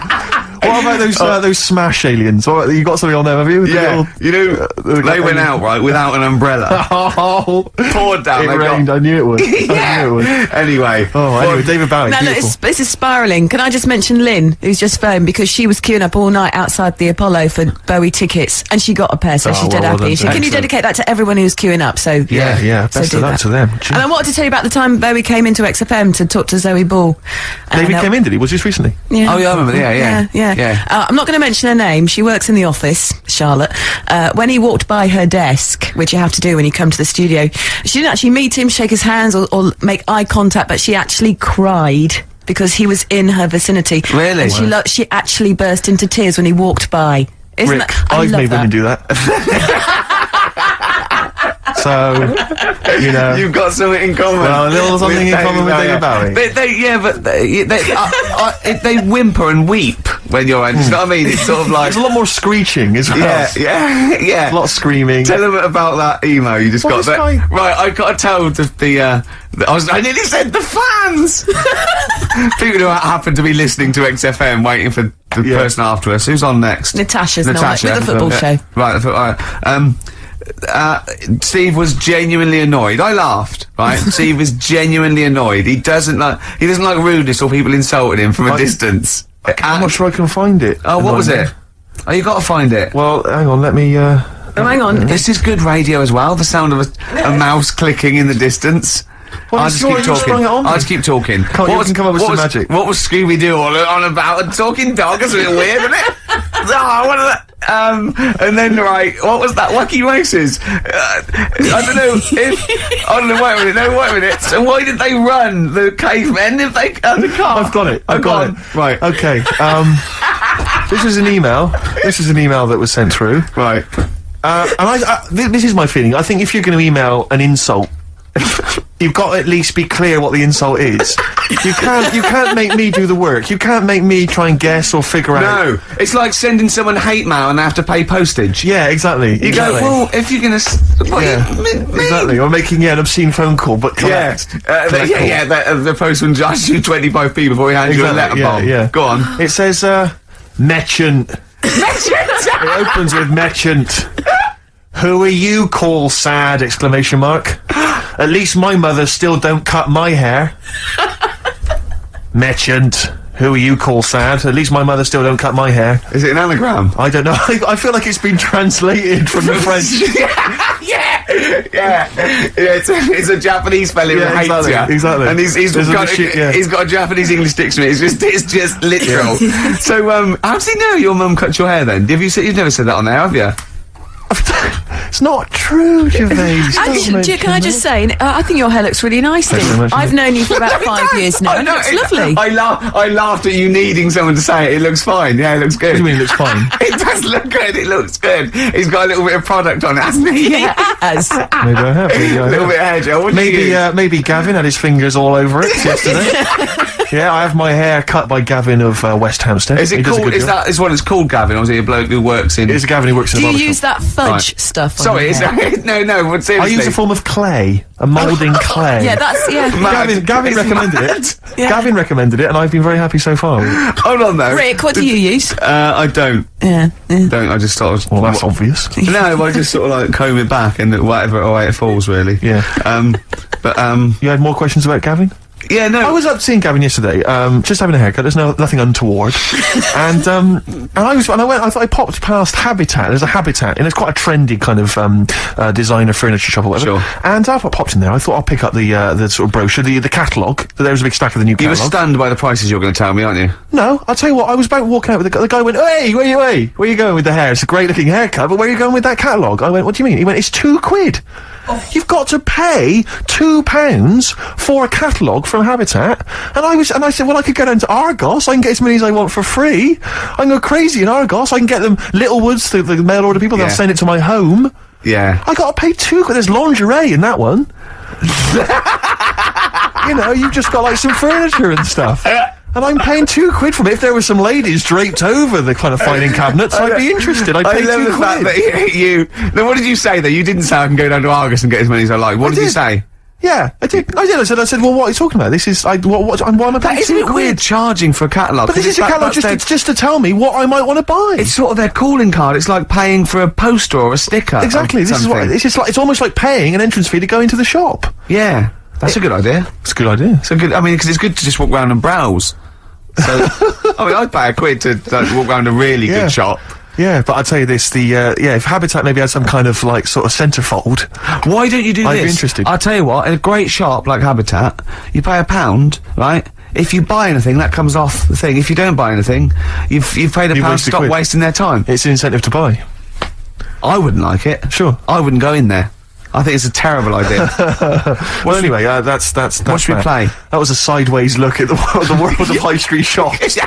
What about those smash aliens? You got something on there, have you? Yeah, they went out, right, without an umbrella. Oh, poured down. It rained, I knew it would. Yeah. I knew it would. Anyway. David Bowie, No, this is spiralling. Can I just mention Lynn, who's just phoned, because she was queuing up all night outside the Apollo for Bowie tickets, and she got a pair, so she's dead happy. Can you dedicate that to everyone who's queuing up? So yeah, best of luck to them. And I wanted to tell you about the time Bowie came into XFM to talk to Zoe Ball. David came in, did he? Was this recently? Yeah. Oh, yeah, I remember. Yeah. I'm not going to mention her name. She works in the office, Charlotte. When he walked by her desk, which you have to do when you come to the studio, she didn't actually meet him, shake his hands, or make eye contact, but she actually cried because he was in her vicinity. Really? And she actually burst into tears when he walked by. Isn't Rick, that? I've made women do that. So, you've got something in common. Well, a little something in common with David Bowie. They whimper and weep when you're on. You know what I mean? It's sort of like there's a lot more screeching as well. Yeah. A lot of screaming. Tell them about that email you just got. Right, I got to tell I nearly said the fans. People who happen to be listening to XFM, waiting for the person after us. Who's on next? Natasha with the football show. Right. Steve was genuinely annoyed. I laughed, right? Steve is genuinely annoyed. He doesn't like rudeness or people insulting him from a distance. I'm not sure I can find it. Oh, what was it? Oh, you got to find it. Well, hang on, let me, hang on. This is good radio as well, the sound of a mouse clicking in the distance. Well, I'll just keep talking. I'll just keep talking. You can come up with some magic. What was Scooby-Doo on about? A talking dog? That's a bit weird, isn't it? And then, right, what was that? Wacky Races? I don't know if... wait a minute. So why did they run, the cavemen, if they... the car? I've got it. Right. Okay, this is an email. That was sent through. Right. And this is my feeling. I think if you're going to email an insult, you've got to at least be clear what the insult is. You can't make me do the work. You can't make me try and guess or figure out. No, it's like sending someone hate mail and they have to pay postage. Yeah, exactly. You go, well, if you're gonna... Exactly. Or making an obscene phone call, but collect. The postman charges you 25p before he hands you a letter bomb. Yeah. Go on. It says, merchant. It opens with merchant. Who are you, call sad, exclamation mark. At least my mother still don't cut my hair. Merchant. Who are you, call sad? At least my mother still don't cut my hair. Is it an anagram? I don't know. I feel like it's been translated from the French. Yeah. It's a Japanese fella who hates exactly, you. exactly. And he's got a Japanese English dictionary. It's just literal. So, how does he know your mum cut your hair then? You've never said that on there, have you? It's not true, Gervais. Actually, can I just say, I think your hair looks really nice, Thanks Steve. very much, I've known you for about 5 years now. I know, It's lovely. I laughed at you needing someone to say it. It looks fine. Yeah, it looks good. What do you mean it looks fine? It does look good. It looks good. He's got a little bit of product on it, hasn't he? Yes. Maybe I have. A little bit of hair gel. What do you use? Maybe Gavin had his fingers all over it yesterday. Yeah, I have my hair cut by Gavin of West Hampstead. Is it called? Is what it's called, Gavin, or is it a bloke who works in? It's a Gavin who works in. Do a you barber use shop. that fudge stuff? On Sorry, your hair? no. But I seriously, use a form of clay, a moulding clay. Yeah, that's Gavin recommended it. Yeah. Gavin recommended it, and I've been very happy so far. Hold on though. Rick, what do you use? I don't. Yeah. Don't. I just sort of. Well, that's obvious. No, I just sort of like comb it back and whatever way it falls, really. Yeah. You had more questions about Gavin? Yeah, no. I was up seeing Gavin yesterday, just having a haircut. There's nothing untoward, and I popped past Habitat. There's a Habitat, and it's quite a trendy kind of designer furniture shop or whatever. Sure. And I popped in there. I thought I'll pick up the sort of brochure, the catalogue. There was a big stack of the new You were catalogue. stunned by the prices you're going to tell me, aren't you? No, I'll tell you what. I was about walking out with the guy. Went, "Hey, where you going with the hair? It's a great looking haircut, but where are you going with that catalogue?" I went, "What do you mean?" He went, "It's £2. You've got to pay £2 for a catalogue from Habitat." And I said, well, I could go down to Argos. I can get as many as I want for free. I can go crazy in Argos. I can get them Littlewoods, the mail order people. Yeah. They'll send it to my home. Yeah. I got to pay £2. There's lingerie in that one. You know, you've just got like some furniture and stuff. And I'm paying £2 from it. If there were some ladies draped over the kind of filing cabinets, I'd be interested. I'd pay I love the £2. fact that you. Then what did you say though? You didn't say I can go down to Argos and get as many as I like. What did you say? Yeah, I did. I said, well, what are you talking about? This is, why am I paying Isn't it weird charging for a catalogue? But this is a catalogue just to tell me what I might want to buy. It's sort of their calling card. It's like paying for a poster or a sticker. Exactly. This is what, it's almost like paying an entrance fee to go into the shop. Yeah. That's a good idea. It's a good idea. It's a good, I mean, because it's good to just walk around and browse. So, I mean, I'd pay £1 to walk around a really good shop. Yeah, but I'll tell you this, if Habitat maybe had some kind of, like, sort of centrefold... Why don't you do this? I'd be interested. I'll tell you what, in a great shop like Habitat, you pay £1, right? If you buy anything, that comes off the thing. If you don't buy anything, you've paid £1, stop wasting their time. It's an incentive to buy. I wouldn't like it. Sure. I wouldn't go in there. I think it's a terrible idea. Well, anyway, that's what should we play? That was a sideways look at the world of high street shops.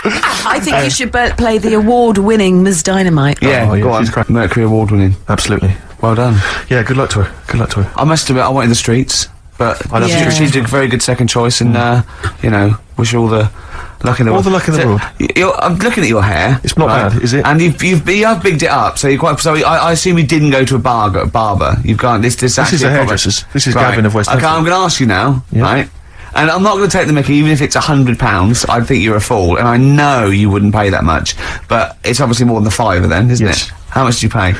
I think you should play the award-winning Ms. Dynamite. Yeah, Oh, yeah, go on. she's cracking. Mercury Award winning. Absolutely. Well done. Yeah, good luck to her. Good luck to her. I must admit, I went in the streets, but I love Yeah. she's a very good second choice, and you know, wish her all the luck in the world. All the luck in the world. I'm looking at your hair. It's not bad, is it? And you have bigged it up, so you're quite. So I assume you didn't go to a barber. You've gone. This is actually a hairdresser's. This is Gavin of West Okay, Hampstead. I'm going to ask you now, Yeah. right? And I'm not going to take the mickey, even if it's £100. I'd think you're a fool, and I know you wouldn't pay that much. But it's obviously more than the £5 then, isn't Yes. it? How much do you pay?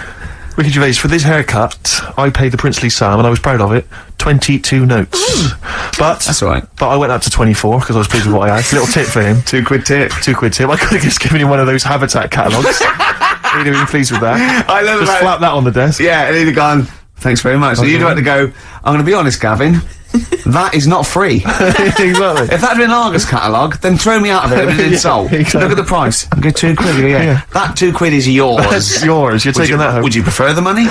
Ricky Gervais, for this haircut, I paid the princely sum, and I was proud of it, 22 notes. But... That's all right. But I went up to 24, because I was pleased with what I had. Little tip for him. £2 tip. £2 tip. I could have just given him one of those Habitat catalogues. He'd have been pleased with that. I love Just about slap that on the desk. Yeah, and he'd have gone, thanks very much. So you'd have had to go, I'm going to be honest, Gavin, that is not free. Exactly. If that had been an Argos catalogue, then throw me out of it. It would be an insult. exactly. Look at the price. Go £2. Yeah. That £2 is yours. It's yours. You're taking that home. Would you prefer the money?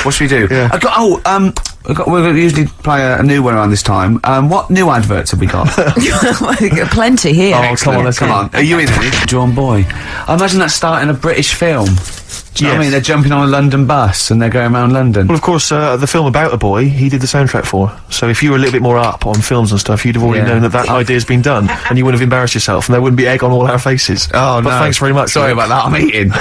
What should we do? Yeah. We're going to usually play a new one around this time. What new adverts have we got? We've got plenty here. Oh, come on, let's Come go. on. Are you in any? John Boy. I imagine that's starting a British film. Do you know what I mean? They're jumping on a London bus and they're going around London. Well, of course, the film about a boy, he did the soundtrack for. So if you were a little bit more up on films and stuff, you'd have already known that idea's been done, and you wouldn't have embarrassed yourself, and there wouldn't be egg on all our faces. Oh, but no. thanks very much. Sorry about that, I'm eating.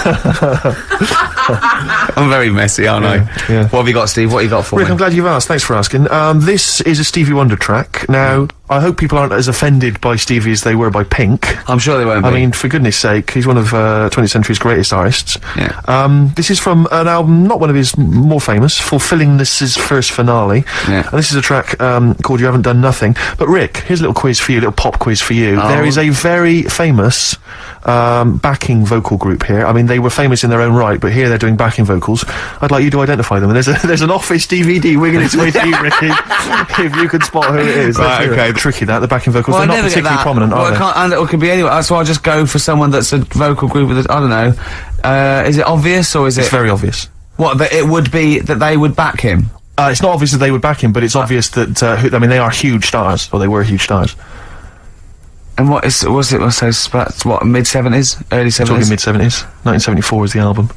I'm very messy, aren't I? Yeah. What have you got, Steve? What have you got for Rick, me? I'm glad you've asked. Thanks for asking. This is a Stevie Wonder track. Now, I hope people aren't as offended by Stevie as they were by Pink. I'm sure they won't be. I mean, for goodness sake, he's one of 20th century's greatest artists. Yeah. This is from an album, not one of his more famous, Fulfillingness's first finale. Yeah. And this is a track called You Haven't Done Nothing. But Rick, here's a little quiz for you, a little pop quiz for you. Oh. There is a very famous backing vocal group here. I mean, they were famous in their own right, but here they're doing backing vocals. I'd like you to identify them. And there's an Office DVD winging its way to you, Ricky, if you can spot who it is. Right, okay. Tricky that, the backing vocals. Well, They're I not never get particularly that. prominent, Well, are they? and it could be anyone. So I'll just go for someone that's a vocal group with. I don't know. Is it obvious or is It's it? very obvious. What? That it would be that they would back him. It's not obvious that they would back him, but it's obvious that, I mean, they are huge stars, or they were huge stars. And what is? Was it? So what? Mid-70s, early Talking 70s. mid-70s. 1974 is the album.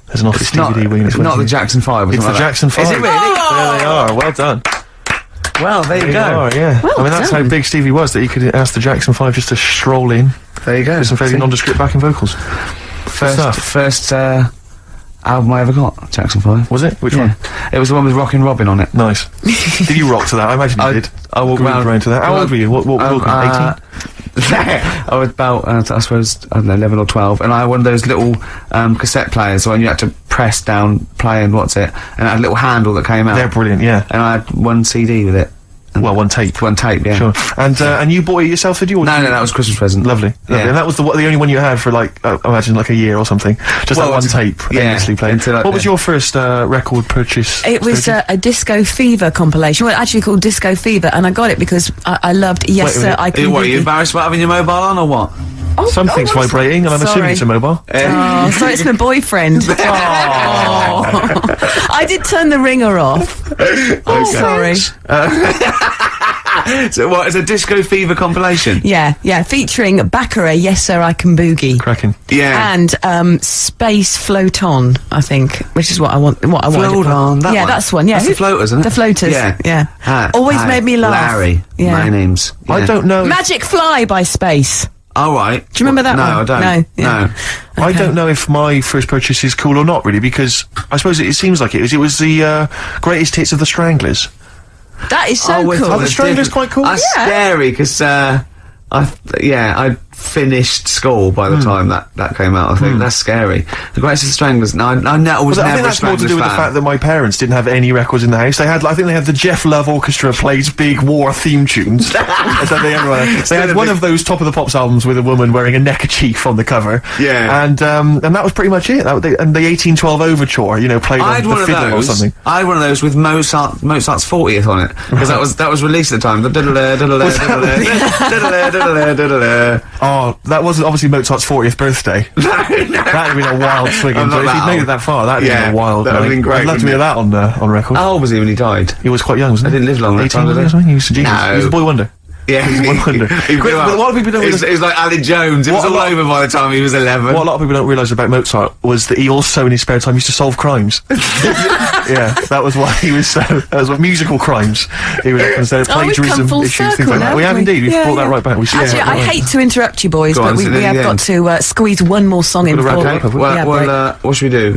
There's an Office It's not. DVD winging its way Not to the you. Jackson 5. Or It's the something like Jackson that. 5. Is it really? There they are. Well done. Well, there you They go. are, yeah. Well I mean, that's how done. big Stevie was, that he could ask the Jackson 5 just to stroll in There you go. with some fairly See? nondescript backing vocals. stuff. First album I ever got, Jackson 5. Was it? Which Yeah. one? It was the one with Rockin' Robin on it. Nice. Did you rock to that? I imagine you did. I walked Grooved around to that. How old were you? What were you, 18? I was about, I suppose, I don't know, 11 or 12, and I had one of those little cassette players when you had to press down play and what's it, and it had a little handle that came out. They're brilliant, yeah. And I had one CD with it. Well, one tape. One tape, yeah. Sure. And you bought it yourself, did you? Or No, did no, you- that was Christmas present. Lovely. Yeah. And that was the only one you had for, like, I imagine, like a year or something. Just Well, that one it's- tape, yeah, endlessly played. until What was your first record purchase? It was a Disco Fever compilation. Well, actually called Disco Fever, and I got it because I loved Yes Wait a Sir, minute. I Can What, are you Boogie. embarrassed about having your mobile on, or what? Something's I'm vibrating, and I'm assuming sorry. it's a mobile. Oh, so it's my boyfriend. Oh. I did turn the ringer off. Oh, sorry. So what, it's a Disco Fever compilation? Yeah, featuring Baccarat, Yes Sir, I Can Boogie. Cracking. Yeah. And Space Float On, I think, which is what I want. What I wanted. Float On, that yeah, one? that's one. Yeah, That's the Floaters, isn't it? The Floaters. Yeah. yeah. Always Hi, made me laugh. Larry. Yeah. My name's... I yeah. don't know. Magic Fly by Space. Oh, right. Do you remember that no, one? I don't. No, yeah. No. I don't know if my first purchase is cool or not, really, because I suppose it seems like it was. It was the greatest hits of the Stranglers. That is so we cool. thought the it's Stranglers different. quite cool? That's Yeah. scary, because, I finished school by the time that came out, I think. That's scary. The Greatest of the Stranglers, no, I was Well, I never think a that's more to Stranglers do with the fan. fact that my parents didn't have any records in the house. They had, I think they had the Jeff Love Orchestra plays big war theme tunes. That's how they had one of those Top of the Pops albums with a woman wearing a neckerchief on the cover. Yeah. And that was pretty much it. And the 1812 Overture, played I on had the one of fiddle or those. something. I had one of those with Mozart's 40th on it, because that was released at the time. Oh, that wasn't obviously Mozart's 40th birthday. That'd have been a wild swing. I'm So not if he'd that made it old. that far, that'd have Yeah, been a wild that'd have night. been great, I'd love to hear wouldn't that on record. How old was he when he died? He was quite young, wasn't he? I didn't live long that 18 time, did or I? something? He was a genius. No. He was a boy wonder. Yeah, He's one wonder. He Quick, grew but up. a lot of people don't He was like Alan Jones. It was What a all lot- over by the time he was 11. What a lot of people don't realise about Mozart was that he also, in his spare time, used to solve crimes. Yeah, that was why he was so. That was what musical crimes. He would often say Oh, we've plagiarism come full issues, things circle like that. now, We have haven't we? indeed. We've Yeah, brought that yeah. right back. We Actually, I hate to interrupt you, boys, Go but on, we so then have again. got to squeeze one more song in Got to for. wrap it up, have we? Well, Yeah, well what should we do?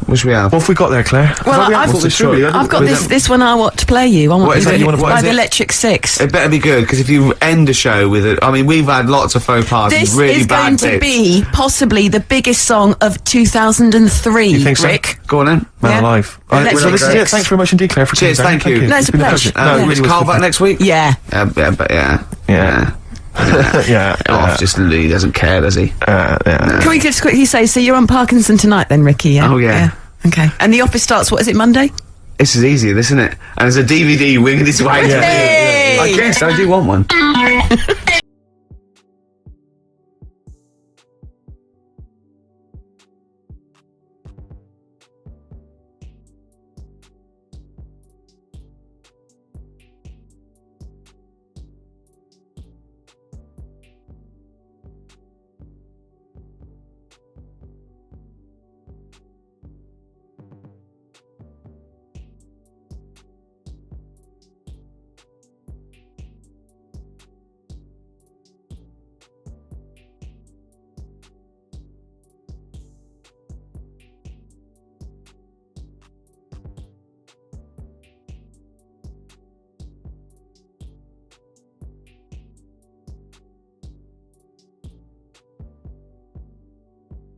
What should we have? What have we got there, Claire? Well, we I've- thought this through. I've got this one I want to play you. I want What is you that to you wanna play? by What is the it? Electric Six. It better be good, because if you end a show with it, I mean, we've had lots of faux pas This and really is going bad to bits. be possibly the biggest song of 2003. You think so? Rick? Go on then. Man Yeah. alive. Electric So this is it. Six. Thanks very much indeed, Claire, for Cheers, coming down. thank you. No, it's a been pleasure. No, it Is really was Carl good. back next week? Yeah. Yeah. Yeah. Yeah. Oh, just he doesn't care, does he? Yeah. Can we just quickly say, so you're on Parkinson tonight then, Ricky? Yeah. Oh, yeah. Okay. And the office starts, what is it, Monday? This is easier, isn't it? And there's a DVD winging its way. Hey! I guess I do want one.